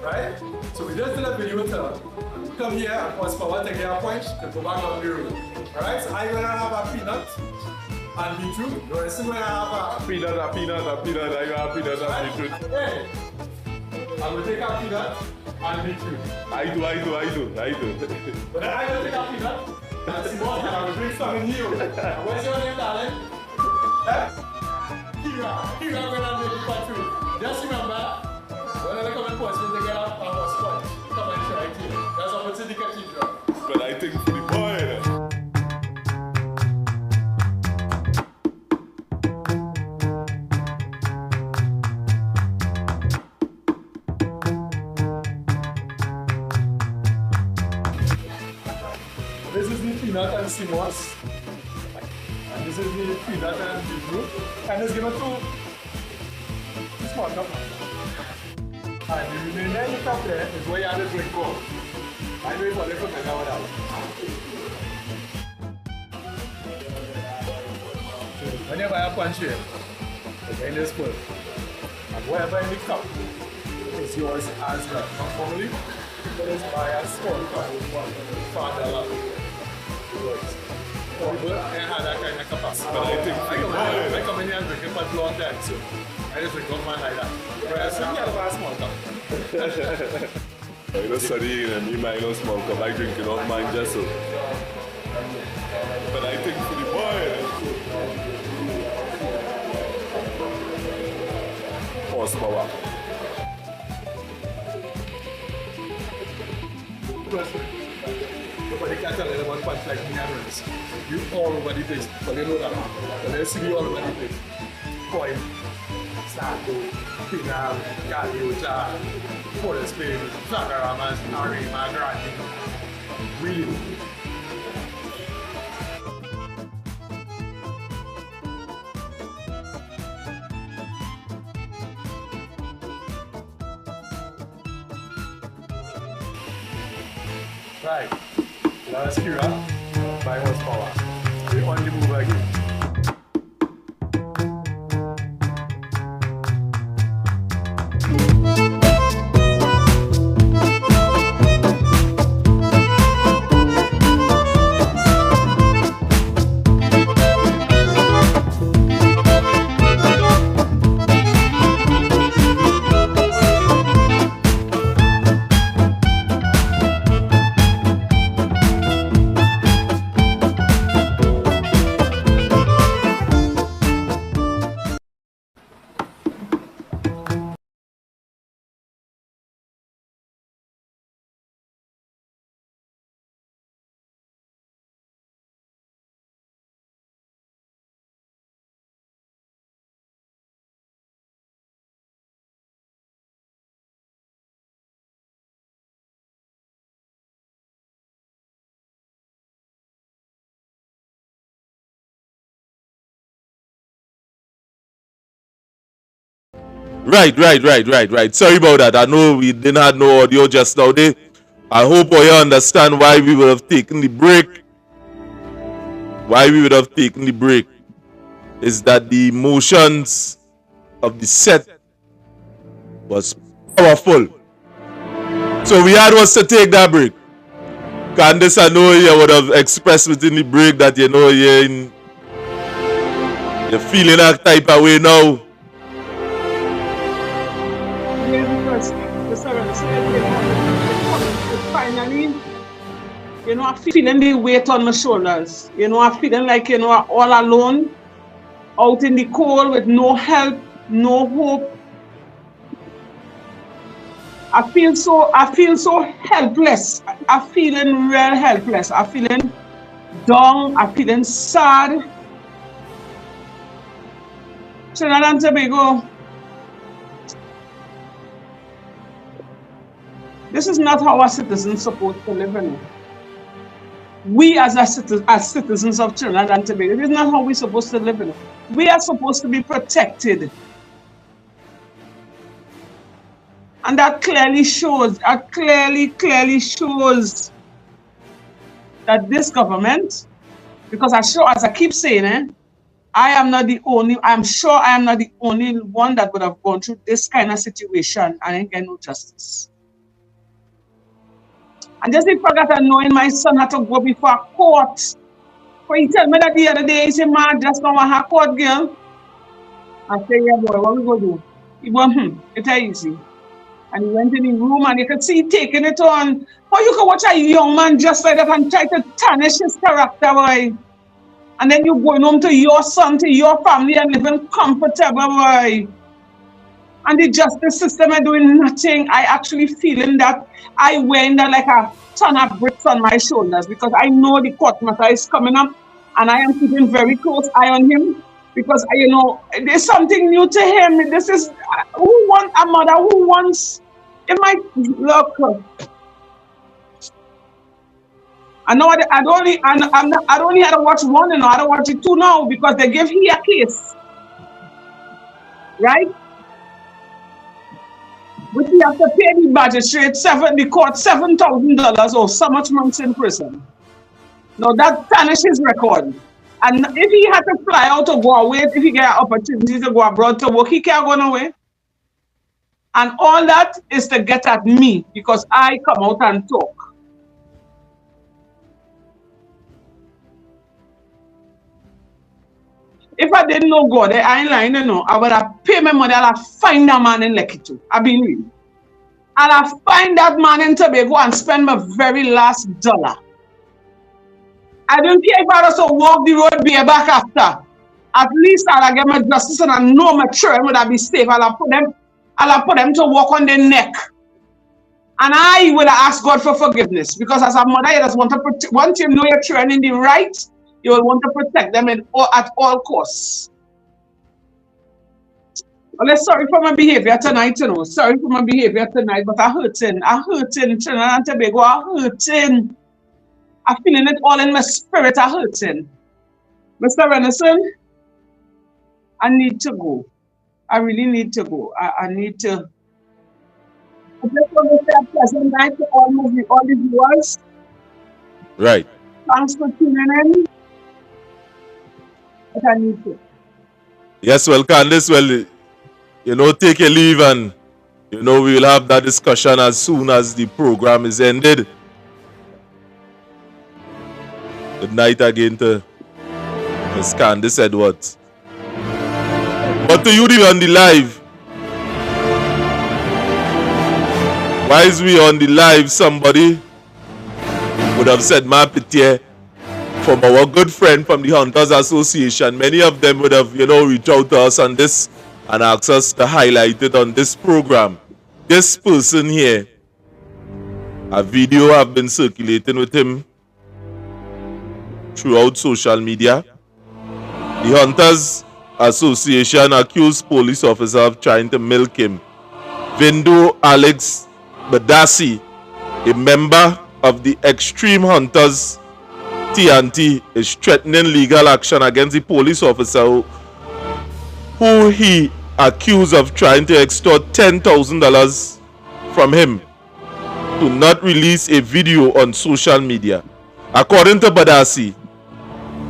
right? So we just did a video with her. Come here and pause for one to get a point to go back on the road. Alright, so I'm gonna have a peanut and beetroot. You're still gonna have a peanut, I got a peanut and beetroot. Hey, I'm gonna take a peanut and beetroot. I do. But then I'm gonna take a peanut and see what I'm gonna bring something new. What's your name, darling? Kira, gonna make it for two. Just remember, when I come and post it, they get a sponge. Come and try it here. That's what's in the cathedral. But I think for the boy. This is the peanut and simos. And this is the peanut and beetroot. And it's given two small cup. And the remaining cup there is where you have to drink cold. I know it's a little bit now. When you buy a punch here, it's in this full. And whatever in the cup is yours as well. Normally, you just buy a small cup for $1. People can't have that kind of capacity. But I come in here and drink it for a long time, so I just drink one man like that. But I still have a small cup. I don't study and me my small cup, I drink it off mine just so. But I think for the boy, horsepower. Nobody can tell anyone punch like me and Rins. You all over the place, but you know that. But they see you all over the place. Coin, Sato, Pinal, Galiota, Forest Spain, Zagaramas, Arima, Grandi. Really. Right. That's Kira, by horsepower. We only move again.
Right. Sorry about that. I know we didn't have no audio just now. I hope you understand why we would have taken the break. Is that the emotions of the set was powerful. So we had was to take that break. Candice, I know you would have expressed within the break that you're feeling that type of way now.
Finally, I'm feeling the weight on my shoulders. I'm feeling like, I'm all alone, out in the cold with no help, no hope. I feel so helpless. I'm feeling real helpless. I'm feeling down. I'm feeling sad. Trinidad and Tobago, this is not how a citizen is supposed to live in. We as citizens of Trinidad and Tobago, this is not how we're supposed to live in. We are supposed to be protected. And that clearly shows, clearly shows that this government, because as I keep saying, I'm sure I am not the only one that would have gone through this kind of situation and ain't get no justice. And just if I got knowing my son had to go before a court. But he tell me that the other day, he said, man, just now I have court, girl. I say, yeah, boy, what we gonna do? He went, it's easy. And he went in the room and you could see he taking it on. How you can watch a young man just like that and try to tarnish his character, boy. And then you're going home to your son, to your family and living comfortable, boy. And the justice system are doing nothing. I actually feeling that I wear that like a ton of bricks on my shoulders because I know the court matter is coming up and I am keeping very close eye on him because, you know, there's something new to him. This is, who wants a mother who wants, it might look. I know I don't only had to watch one, you know, I don't watch it two now because they give here a case. Right? But you have to pay the magistrate the court $7,000 or so much months in prison. Now that tarnishes his record. And if he had to fly out to go away, if he get an opportunity to go abroad to work, he can't go away. And all that is to get at me because I come out and talk. If I didn't know God, I ain't lying, you know, I would have paid my money, I'll have find that man in Lekki too. I've been real. I'll have find that man in Tobago and spend my very last dollar. I don't care if I also walk the road bareback after. At least I'll get my justice and I know my children would be safe. I'll put them to walk on their neck. And I will ask God for forgiveness because as a mother, you just want to protect, once you know your children in the right, you will want to protect them at all costs. Well, I'm sorry for my behavior tonight, you know. Sorry for my behavior tonight, but I'm hurting. Trinidad and Tobago, I'm hurting. I'm feeling it all in my spirit, I'm hurting. Mr. Renison, I need to go. I really need to go. I need to. I just want to say a pleasant night to all the viewers.
Right.
Thanks for tuning in. But I need to.
Yes, well, Candice, well, you know, take a leave and, you know, we will have that discussion as soon as the program is ended. Good night again to Miss Candice Edwards. But to you on the live, whilst we on the live, somebody would have said, "Ma pitié," from our good friend from the Hunters Association. Many of them would have, you know, reached out to us on this and asked us to highlight it on this program. This person here, a video have been circulating with him throughout social media. The Hunters Association accused police officer of trying to milk him. Vindo Alex Badassi, a member of the Extreme Hunters TNT, is threatening legal action against the police officer who he accused of trying to extort $10,000 from him to not release a video on social media. According to Badassi,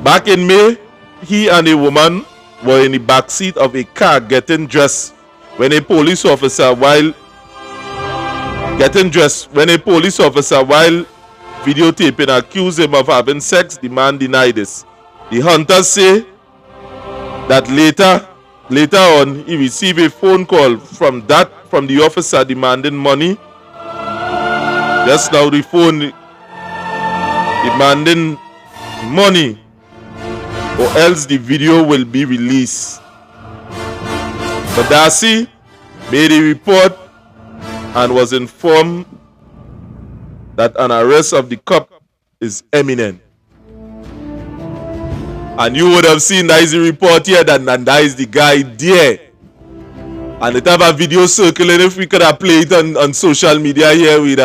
back in May, he and a woman were in the backseat of a car getting dressed when a police officer, while videotaping, accused him of having sex. The man denied this. The Hunters say that later on he received a phone call from the officer demanding money. Just now the phone demanding money or else the video will be released. Badassi made a report and was informed that an arrest of the cop is imminent. And you would have seen that is the report here, that that is the guy there. And it have a video circulating. If we could have played it on social media here, we'd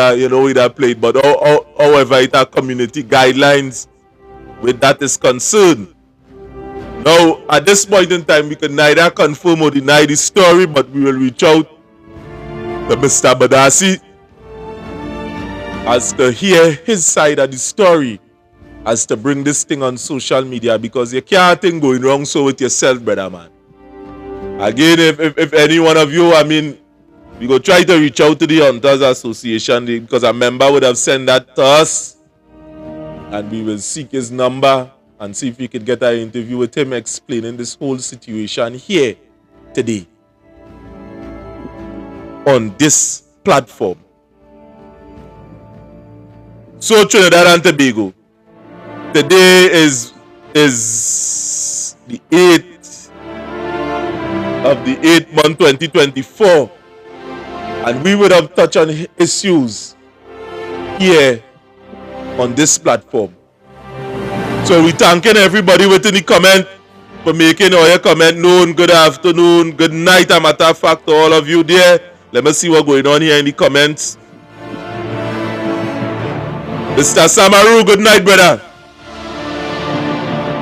have played. But however, it are community guidelines with that is concerned. Now, at this point in time, we can neither confirm or deny the story, but we will reach out to Mr. Badasi as to hear his side of the story, as to bring this thing on social media, because you can't think going wrong so with yourself, brother man. Again, if any one of you, I mean, we go try to reach out to the Hunters Association because a member would have sent that to us, and we will seek his number and see if we could get an interview with him explaining this whole situation here today on this platform. So Trinidad and Tobago, today is the 8th of the 8th month 2024, and we would have touched on issues here on this platform. So we thanking everybody within the comment for making all your comment known. Good afternoon, good night, a matter of fact, to all of you there. Let me see what's going on here in the comments. Mr. Samaru, good night, brother.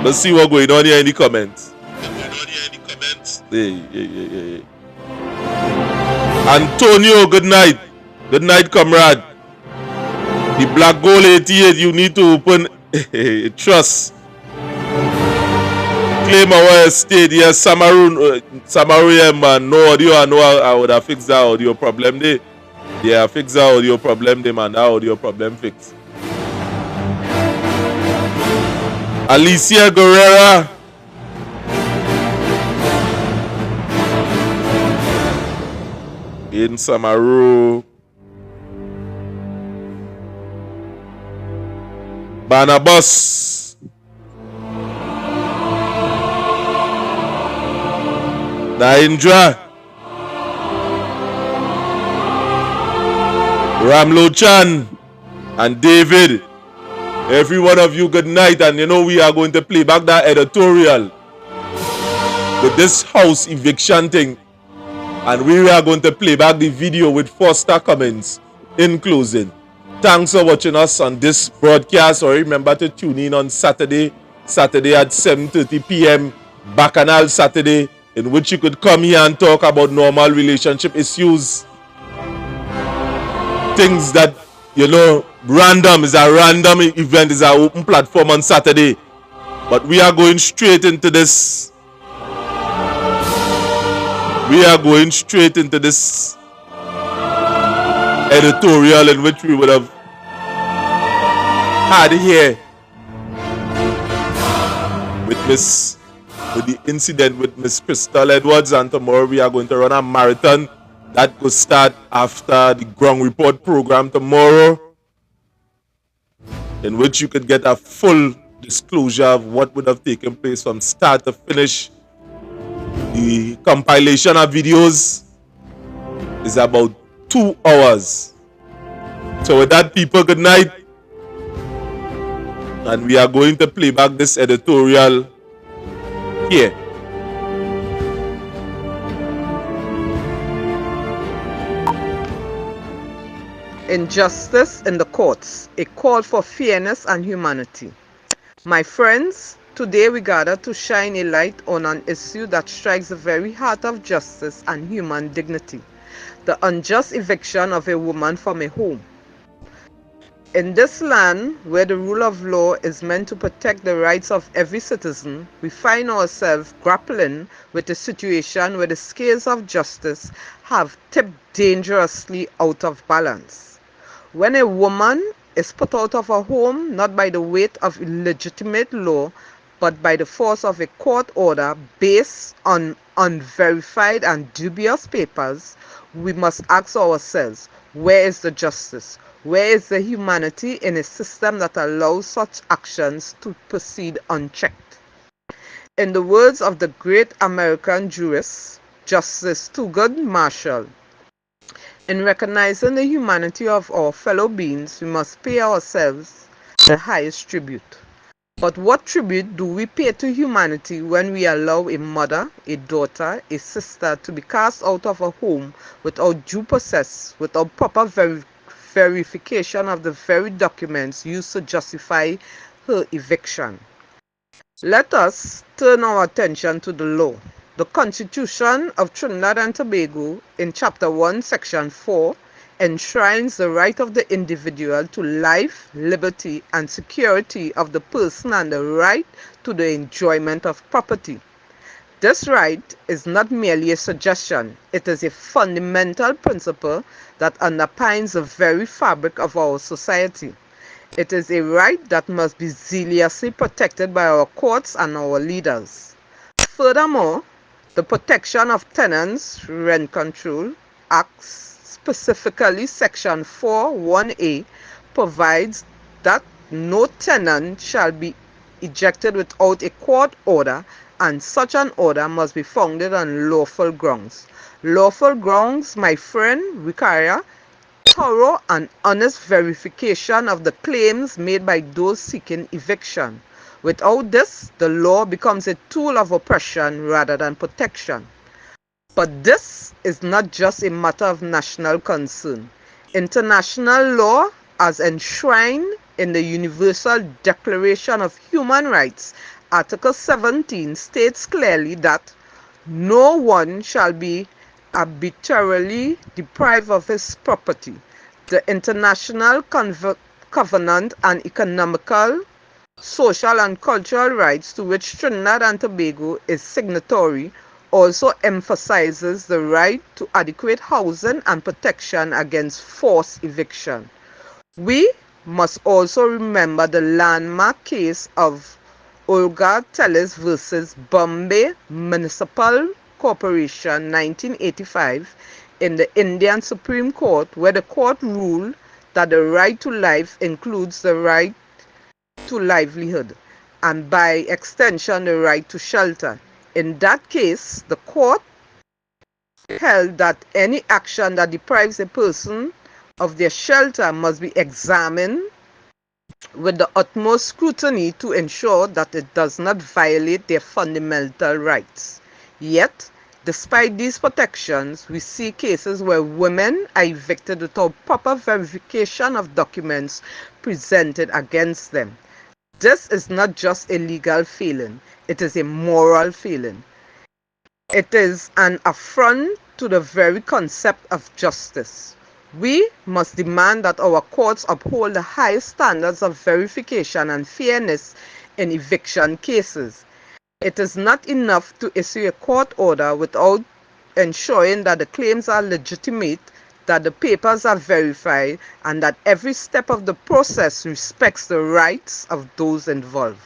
Let's see what's going on here in the comments. Hey. Antonio, good night. Good night, comrade. The Black Gold 88, you need to open a trust. Claim our estate. Yes, Samaru, yeah, man. No audio, I know I would have fixed that audio problem there. Yeah, fix that audio problem there, man. That audio problem fixed. Alicia Guerrera. In Samaru. Barnabas. Naindra. Ramlo Chan and David. Every one of you, good night. And you know we are going to play back that editorial with this house eviction thing. And we are going to play back the video with Foster comments in closing. Thanks for watching us on this broadcast. Or remember to tune in on Saturday at 7:30 p.m. Bacchanal Saturday, in which you could come here and talk about normal relationship issues. Things that, you know, random is a random event, is an open platform on Saturday. But we are going straight into this. We are going straight into this editorial in which we would have had here with the incident with Miss Crystal Edwards, and tomorrow we are going to run a marathon that could start after the Ground Report program tomorrow, in which you could get a full disclosure of what would have taken place from start to finish. The compilation of videos is about 2 hours. So with that, people, good night. And we are going to play back this editorial here.
Injustice in the courts, a call for fairness and humanity. My friends, today we gather to shine a light on an issue that strikes the very heart of justice and human dignity: the unjust eviction of a woman from a home. In this land, where the rule of law is meant to protect the rights of every citizen, we find ourselves grappling with a situation where the scales of justice have tipped dangerously out of balance. When a woman is put out of her home not by the weight of illegitimate law, but by the force of a court order based on unverified and dubious papers, we must ask ourselves, where is the justice? Where is the humanity in a system that allows such actions to proceed unchecked? In the words of the great American jurist, Justice Thurgood Marshall, in recognizing the humanity of our fellow beings, we must pay ourselves the highest tribute. But what tribute do we pay to humanity when we allow a mother, a daughter, a sister to be cast out of a home without due process, without proper verification of the very documents used to justify her eviction? Let us turn our attention to the law. The Constitution of Trinidad and Tobago, in Chapter 1, Section 4, enshrines the right of the individual to life, liberty, and security of the person and the right to the enjoyment of property. This right is not merely a suggestion, it is a fundamental principle that underpins the very fabric of our society. It is a right that must be zealously protected by our courts and our leaders. Furthermore, the Protection of Tenants Rent Control Act, specifically Section 4(1)(a), provides that no tenant shall be ejected without a court order, and such an order must be founded on lawful grounds. Lawful grounds, my friend, require thorough and honest verification of the claims made by those seeking eviction. Without this, the law becomes a tool of oppression rather than protection. But this is not just a matter of national concern. International law, as enshrined in the Universal Declaration of Human Rights, Article 17, states clearly that no one shall be arbitrarily deprived of his property. The International Covenant on Economical, Social and Cultural Rights, to which Trinidad and Tobago is signatory, also emphasizes the right to adequate housing and protection against forced eviction. We must also remember the landmark case of Olga Tellis versus Bombay Municipal Corporation, 1985, in the Indian Supreme Court, where the court ruled that the right to life includes the right to livelihood, and by extension the right to shelter. In that case, the court held that any action that deprives a person of their shelter must be examined with the utmost scrutiny to ensure that it does not violate their fundamental rights. Yet, despite these protections, we see cases where women are evicted without proper verification of documents presented against them. This is not just a legal failing, it is a moral failing. It is an affront to the very concept of justice. We must demand that our courts uphold the highest standards of verification and fairness in eviction cases. It is not enough to issue a court order without ensuring that the claims are legitimate, that the papers are verified, and that every step of the process respects the rights of those involved.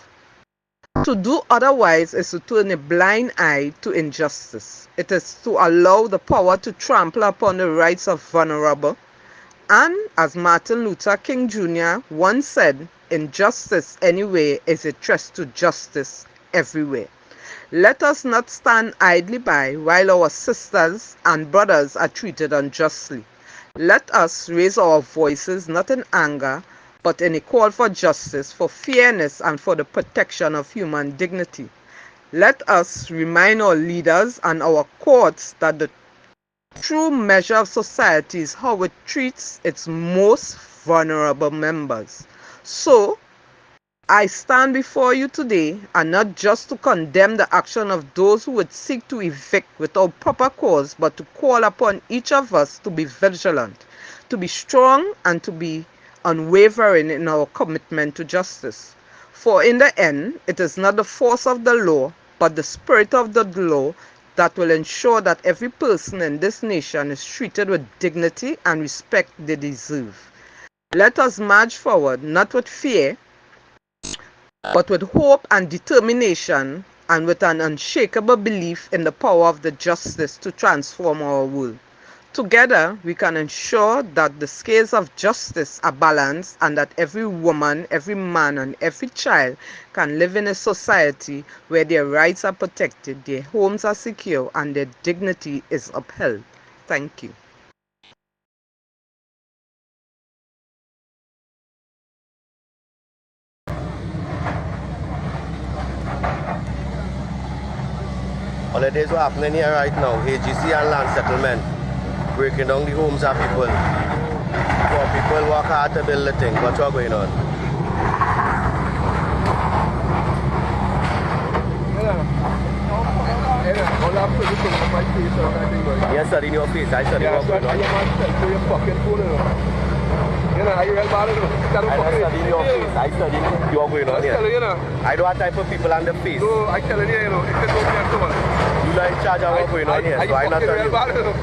To do otherwise is to turn a blind eye to injustice. It is to allow the power to trample upon the rights of vulnerable. And as Martin Luther King Jr. once said, injustice anywhere is a threat to justice everywhere. Let us not stand idly by while our sisters and brothers are treated unjustly. Let us raise our voices not in anger, but in a call for justice, for fairness, and for the protection of human dignity. Let us remind our leaders and our courts that the true measure of society is how it treats its most vulnerable members. So, I stand before you today, and not just to condemn the action of those who would seek to evict without proper cause, but to call upon each of us to be vigilant, to be strong, and to be unwavering in our commitment to justice. For in the end, it is not the force of the law, but the spirit of the law that will ensure that every person in this nation is treated with dignity and respect they deserve. Let us march forward, not with fear, but with hope and determination, and with an unshakable belief in the power of the justice to transform our world. Together, we can ensure that the scales of justice are balanced, and that every woman, every man, and every child can live in a society where their rights are protected, their homes are secure, and their dignity is upheld. Thank you.
All it is what's happening here right now, AGC and land settlement, breaking down the homes of people. Poor people work hard to build the thing. What's going on?
Hold up.
face or anything, bro. You study in your face. I study what's going on.
You man tell your fucking phone, you know. You know, are you real bad, you know?
I don't study in your face. I study what's going on here.
You know.
I don't have time for people on the face.
No, I telling you, you know, it can go there too much.
You're not in charge of what's going on here, so I'm not telling you.
Bad, you know.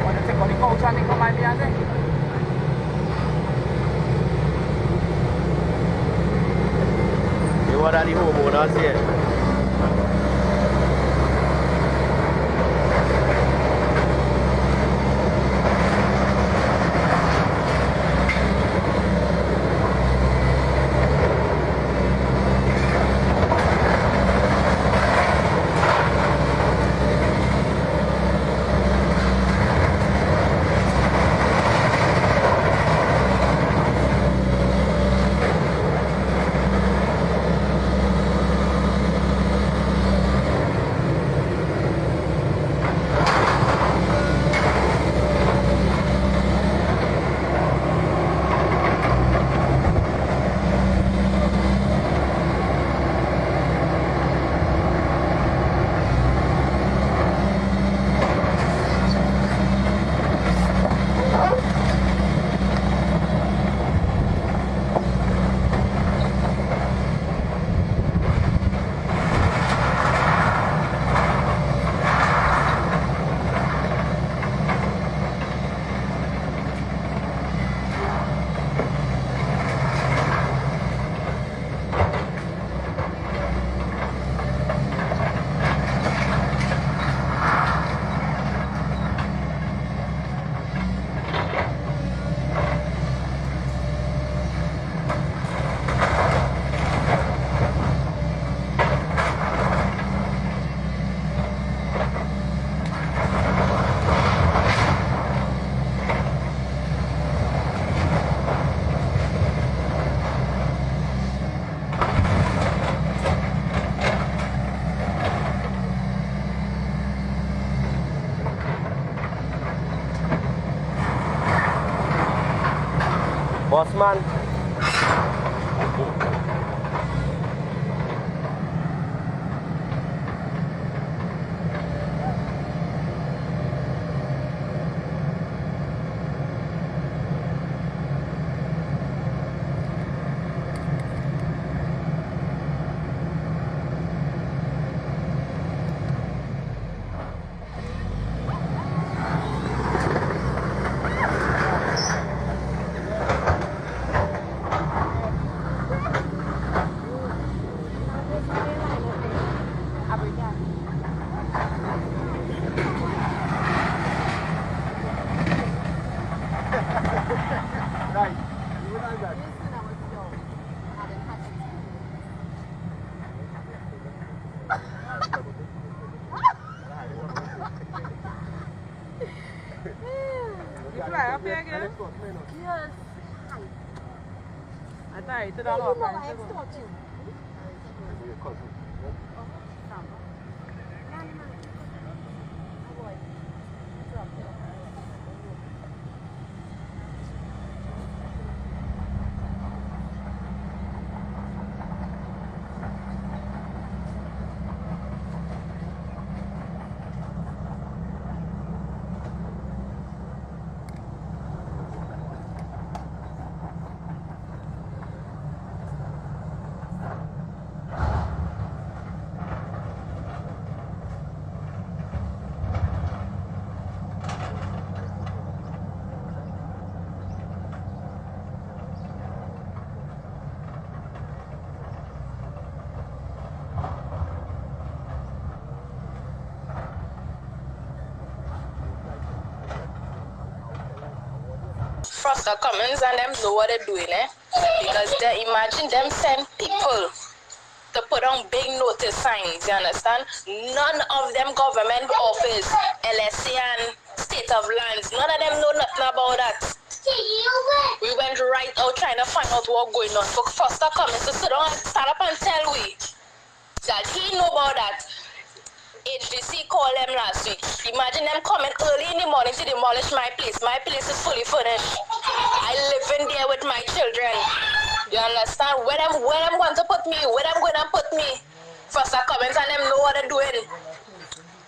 What do you think? What do you call Johnny come my man?
What are the homeowners here? Bossman.
Yes. I thought you did all of that.
Frost the Commons and them know what they're doing, because they imagine them send people to put on big notice signs, you understand? None of them government office, LSC and state of lands, none of them know nothing about that. We went right out trying to find out what's going on. For Foster Cummins to sit down and start up and tell we that he know about that. HDC called them last week. Imagine them coming early in the morning to demolish my place. My place is fully furnished. I live in there with my children. You understand? Where them going to put me? Where them going to put me? First I comment and them know what they're doing.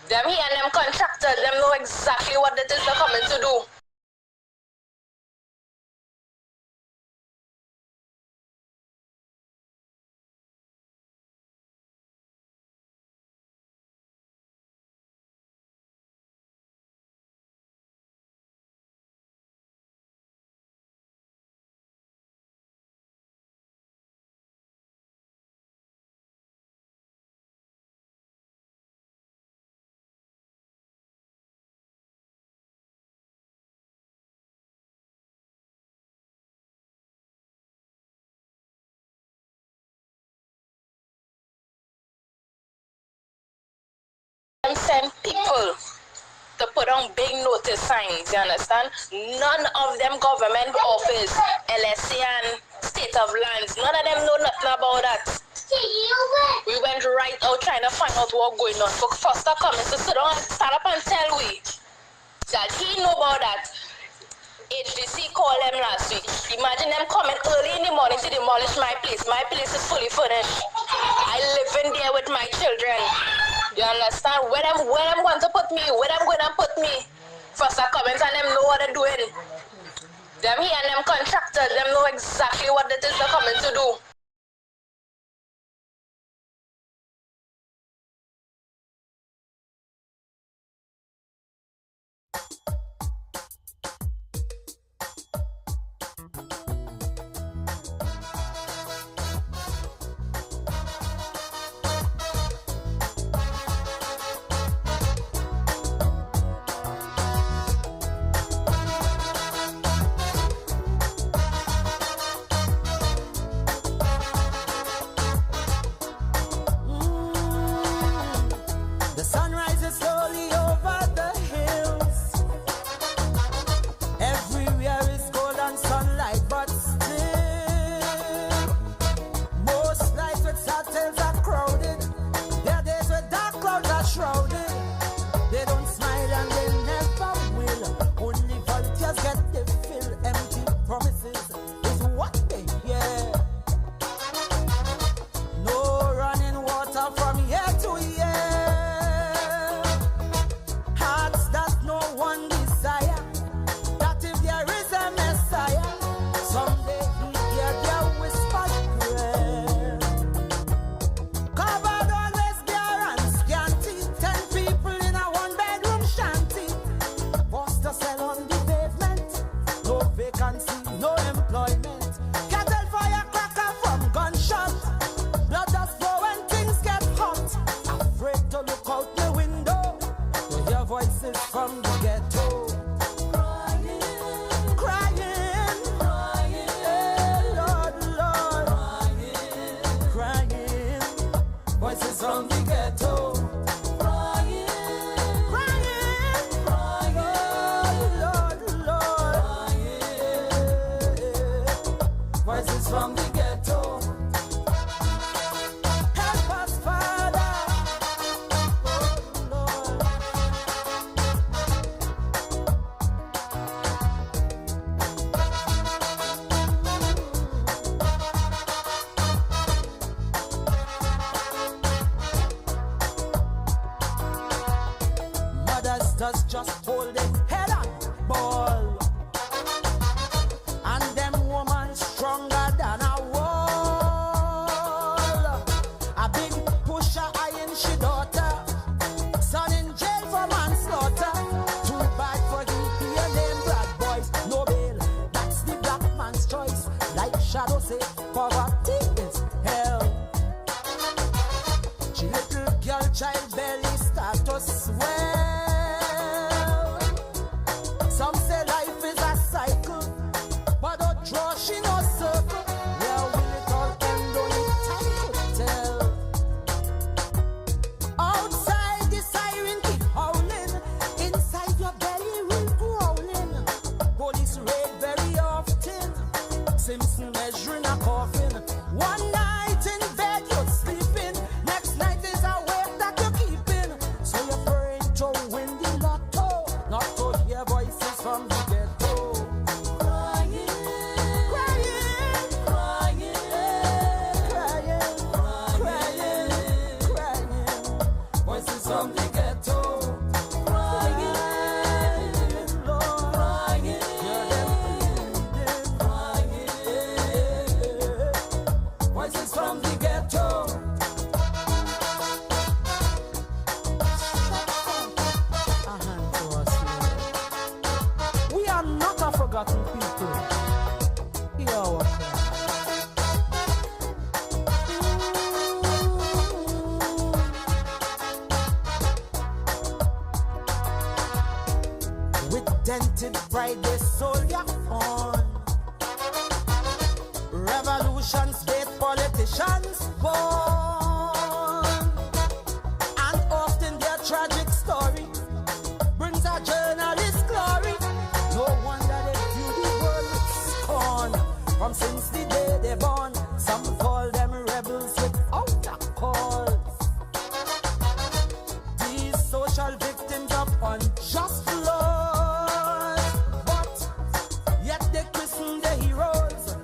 Them here and them contractors, them know exactly what it is they're coming to do. Them send people to put on big notice signs, you understand? None of them government office, LSA and state of lands, none of them know nothing about that. We went right out trying to find out what's going on. But first I come to sit down and start up and tell we that he know about that. HDC called them last week. Imagine them coming early in the morning to demolish my place. My place is fully furnished. I live in there with my children. You understand? Where them going to put me? Where them going to put me? First I comment and them know what they're doing. Them here and them contractors, them know exactly what it is they're coming to do.
Just hold it head on ball, and them woman stronger than a wall. A big pusher eyeing she daughter, son in jail for manslaughter. Too bad for him, here name black boys, no bail. That's the black man's choice. Like Shadow say, poverty is hell. She little girl child belly start to swell. Some say life is a cycle, but don't draw she no circle. Where will it all end? Only time to tell. Outside the siren keep howling, inside your belly will growling. Police raid very often, Simpson measuring a coffin. One night in bed you're sleeping, next night is a wake that you're keeping. So you're praying to win the lotto, not to hear voices from the ghetto. Crying, crying, crying. from the ghetto. We are not a forgotten people. Hear our prayer. With dented pride, they sold their fun. Revolutions, great politicians born, and often their tragic story brings a journalist glory. No wonder they view the world with scorn. From since the day they born, some call them rebels without a cause. These social victims of unjust laws, but yet they christen the heroes,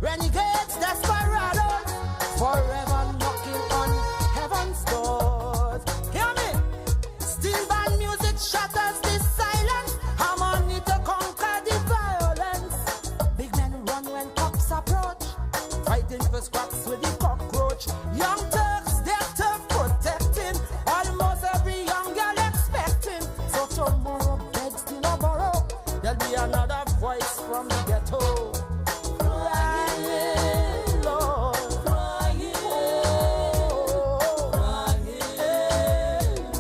renegades, desperados, forever knocking on heaven's doors. Hear me? Steel band music shatters the silence, harmony to conquer the violence. Big men run when cops approach, fighting for scraps with the cockroach. Young Turks, they're tough protecting, almost every young girl expecting. So tomorrow begs to no borrow, there'll be another voice from the ghetto. Crying, Lord, crying, oh, crying,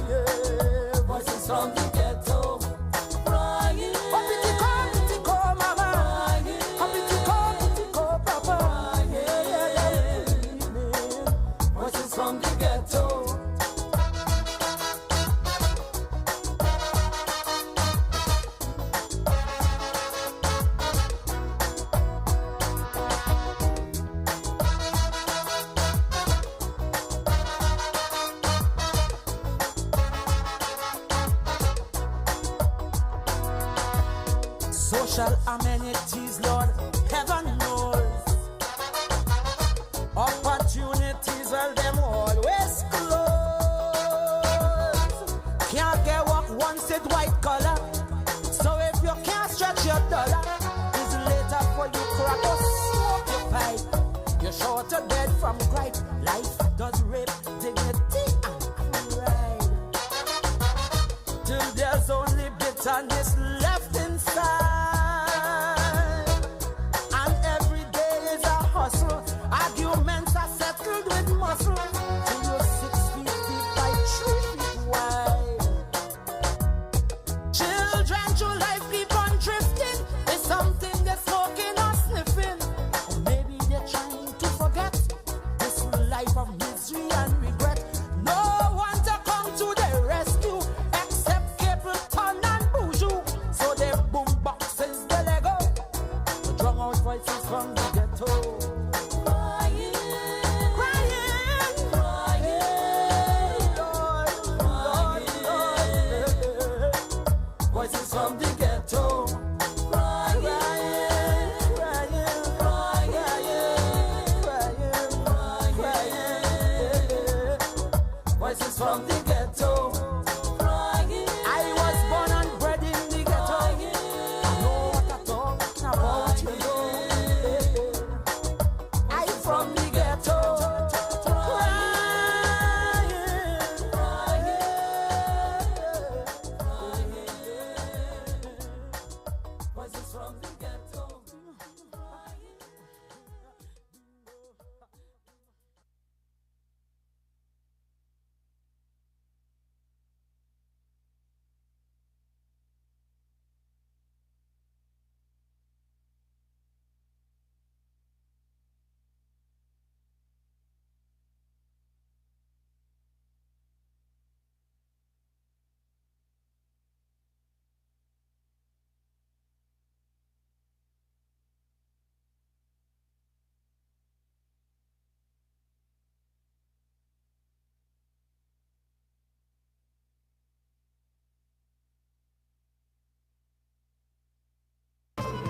yeah. Voices from the ghetto, crying. Pitico, mama, pitico, papa, yeah. Voices from the ghetto. Social amenities, Lord, heaven knows. Opportunities, well, them always close. Can't get work once it white collar. So if you can't stretch your dollar, it's later for you crack or smoke your pipe. You're short of dead from gripe. Life does rape dignity and pride, till there's only bitterness left inside. And every day is a hustle. Arguments are settled with muscle, till you're 6 feet deep by 3 feet wide. Children through life keep on drifting. It's something they're smoking or sniffing, or maybe they're trying to forget this life of misery and regret. No one to come to their rescue except Capleton and Boujou. So they boom boxes the Lego, the drunk out voices from the ghetto. Crying, Lord, voices from the ghetto. Voices from the ghetto. I was born and bred in the ghetto. I know what I'm talking about, you know. I'm from the ghetto. Voices from the ghetto.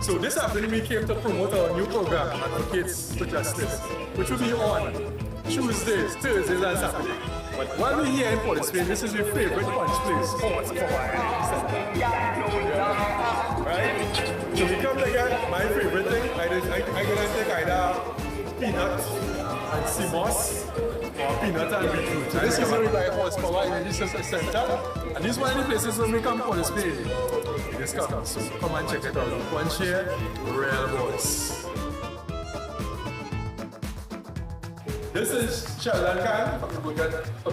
So this afternoon we came to promote our new program, Advocates for Justice, which will be on Tuesdays, Thursdays and Saturdays. But while we're here in Port of Spain, this is your favorite punch place, Port for right? So we come together, my favorite thing, I gonna take either peanut and CMOS or peanut and beetroot. So this is where we buy horsepower in the research center. And this is one of the places where we come for this page. This comes. So come and check it out. One share, real boys. This is Sheldon Khan from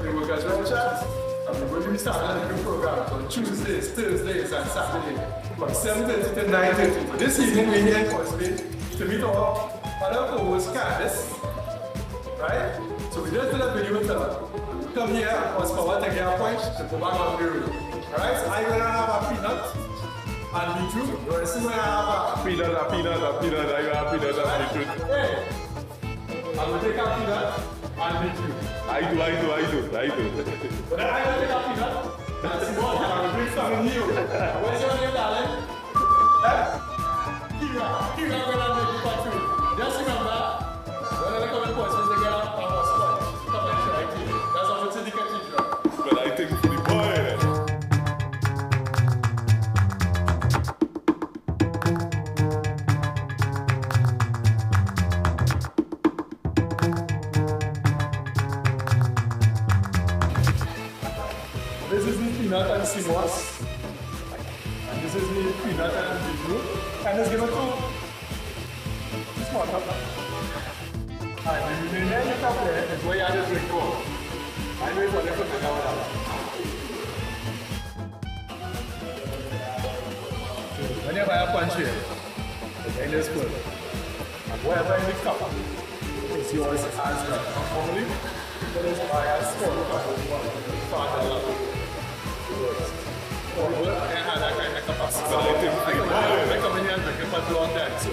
the Workers' Road Chat. And we're going to be starting a new program on Tuesdays, Thursdays, and Saturdays from 7:30 to 9:30. But this evening we're here in Cosby to meet our other co-host Candice. Right? So we just did a video with her. Come here, horsepower, take your point, to go back on the road. Alright? So I'm gonna have a peanut and beetroot. You're still gonna have a peanut, I got a peanut and beetroot. Hey! I'm gonna take a peanut and beetroot. I do. But then I'm gonna take a peanut and see what I'm gonna bring something new. What's your name, darling? Kira, gonna make you for two. Just remember, when I come in Portsmouth, they get a sponge. Come and try it. That's how it's in the cathedral. But I think for the boy. This is the peanut and CMOS. And this is the peanut and beetroot. And it's given to small cup. And the remaining cup there is where you have to drink for. I know it's only for the hour. When you buy a punch here, the end is full. And whatever in the cup is yours as well. Normally, it is by a small cup. Or I had that kind of capacity. I come in here and drink it for a long time. So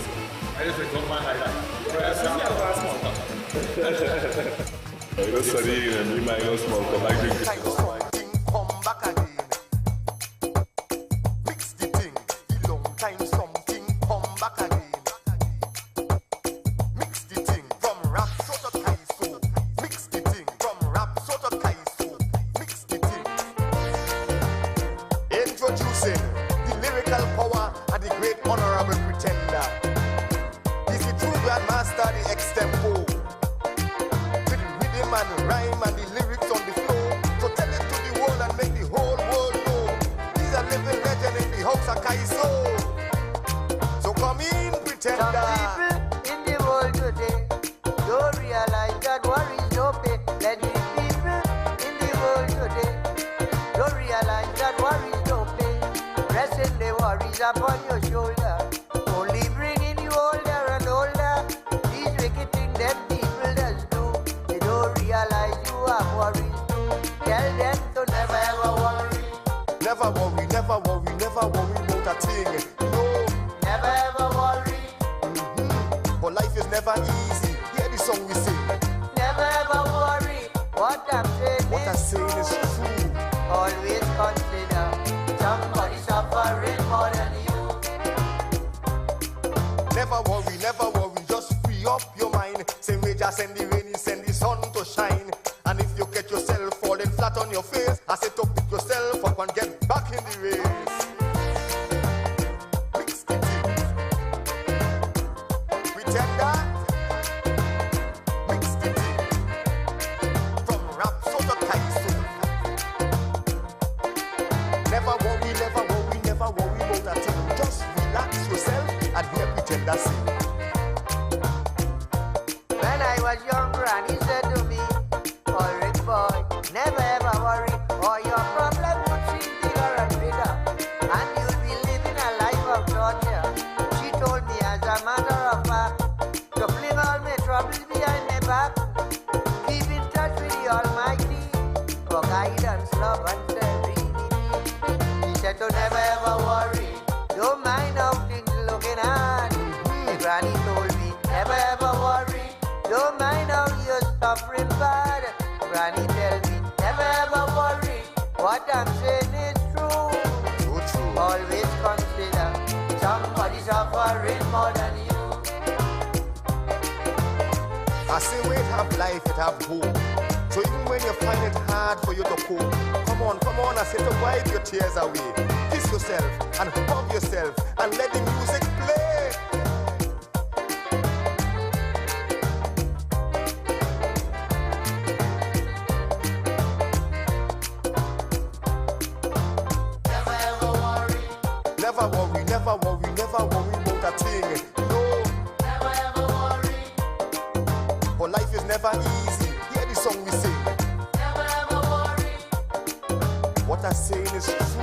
I just drink one man like that. But I still have a small cup. I go study and you might go small cup. I drink it.
Come back again. Mix the thing. The long time something come back again. Mix the thing from rap sort of Kaiso. Mix the thing from rap sort of Kaiso. Mix the thing. Introducing the lyrical power and the great honorable pretender. He's the true grandmaster, the extempo. With the rhythm and rhyme and the lyrics on the floor. So tell it to the world and make the whole world know. He's a living legend in the house of Kaiso. So come in, pretender.
Some people in the world today don't realize that worries no pay. Let the people in the world today don't realize that worries no pay. Pressing the worries upon your shoulder, only bringing you older and older. These wicked things them people does do. They don't realize you have worries too. Tell them to never ever worry.
Never worry, never worry, never worry about a thing. No,
never ever worry.
But life is never easy. Hear the song we sing.
Never ever worry. What I'm saying
is true.
Always consider somebody suffering more than you.
Never worry, just free up your mind. Same way just send the rain, send the sun to shine. And if you get yourself falling flat on your face, I say to pick yourself up and get back in the race. Mix the thing. Pretender. Mix the thing. From rap so to Kaiso. Never worry about a thing. Just relax yourself and hear Pretender sing.
When I was young, Granny said to me, "Alright boy, never ever worry, or your problem would seem bigger and bigger, and you'll be living a life of torture." She told me as a matter of fact, to fling all my troubles behind my back, keep in touch with the Almighty, for guidance, love and serenity. She said to never ever worry, don't mind how things looking hard. My granny told me, never ever worry, don't mind how you're suffering bad. Granny tell me, never ever worry, what I'm saying is true.
So true.
Always consider somebody suffering more than you.
I say wait have life, it have hope. So even when you find it hard for you to cope, come on, I say to wipe your tears away. Kiss yourself and hug yourself and let the music play. thing. No, never ever worry. But life is never easy. Hear the song we sing. Never ever worry. What I'm saying is true.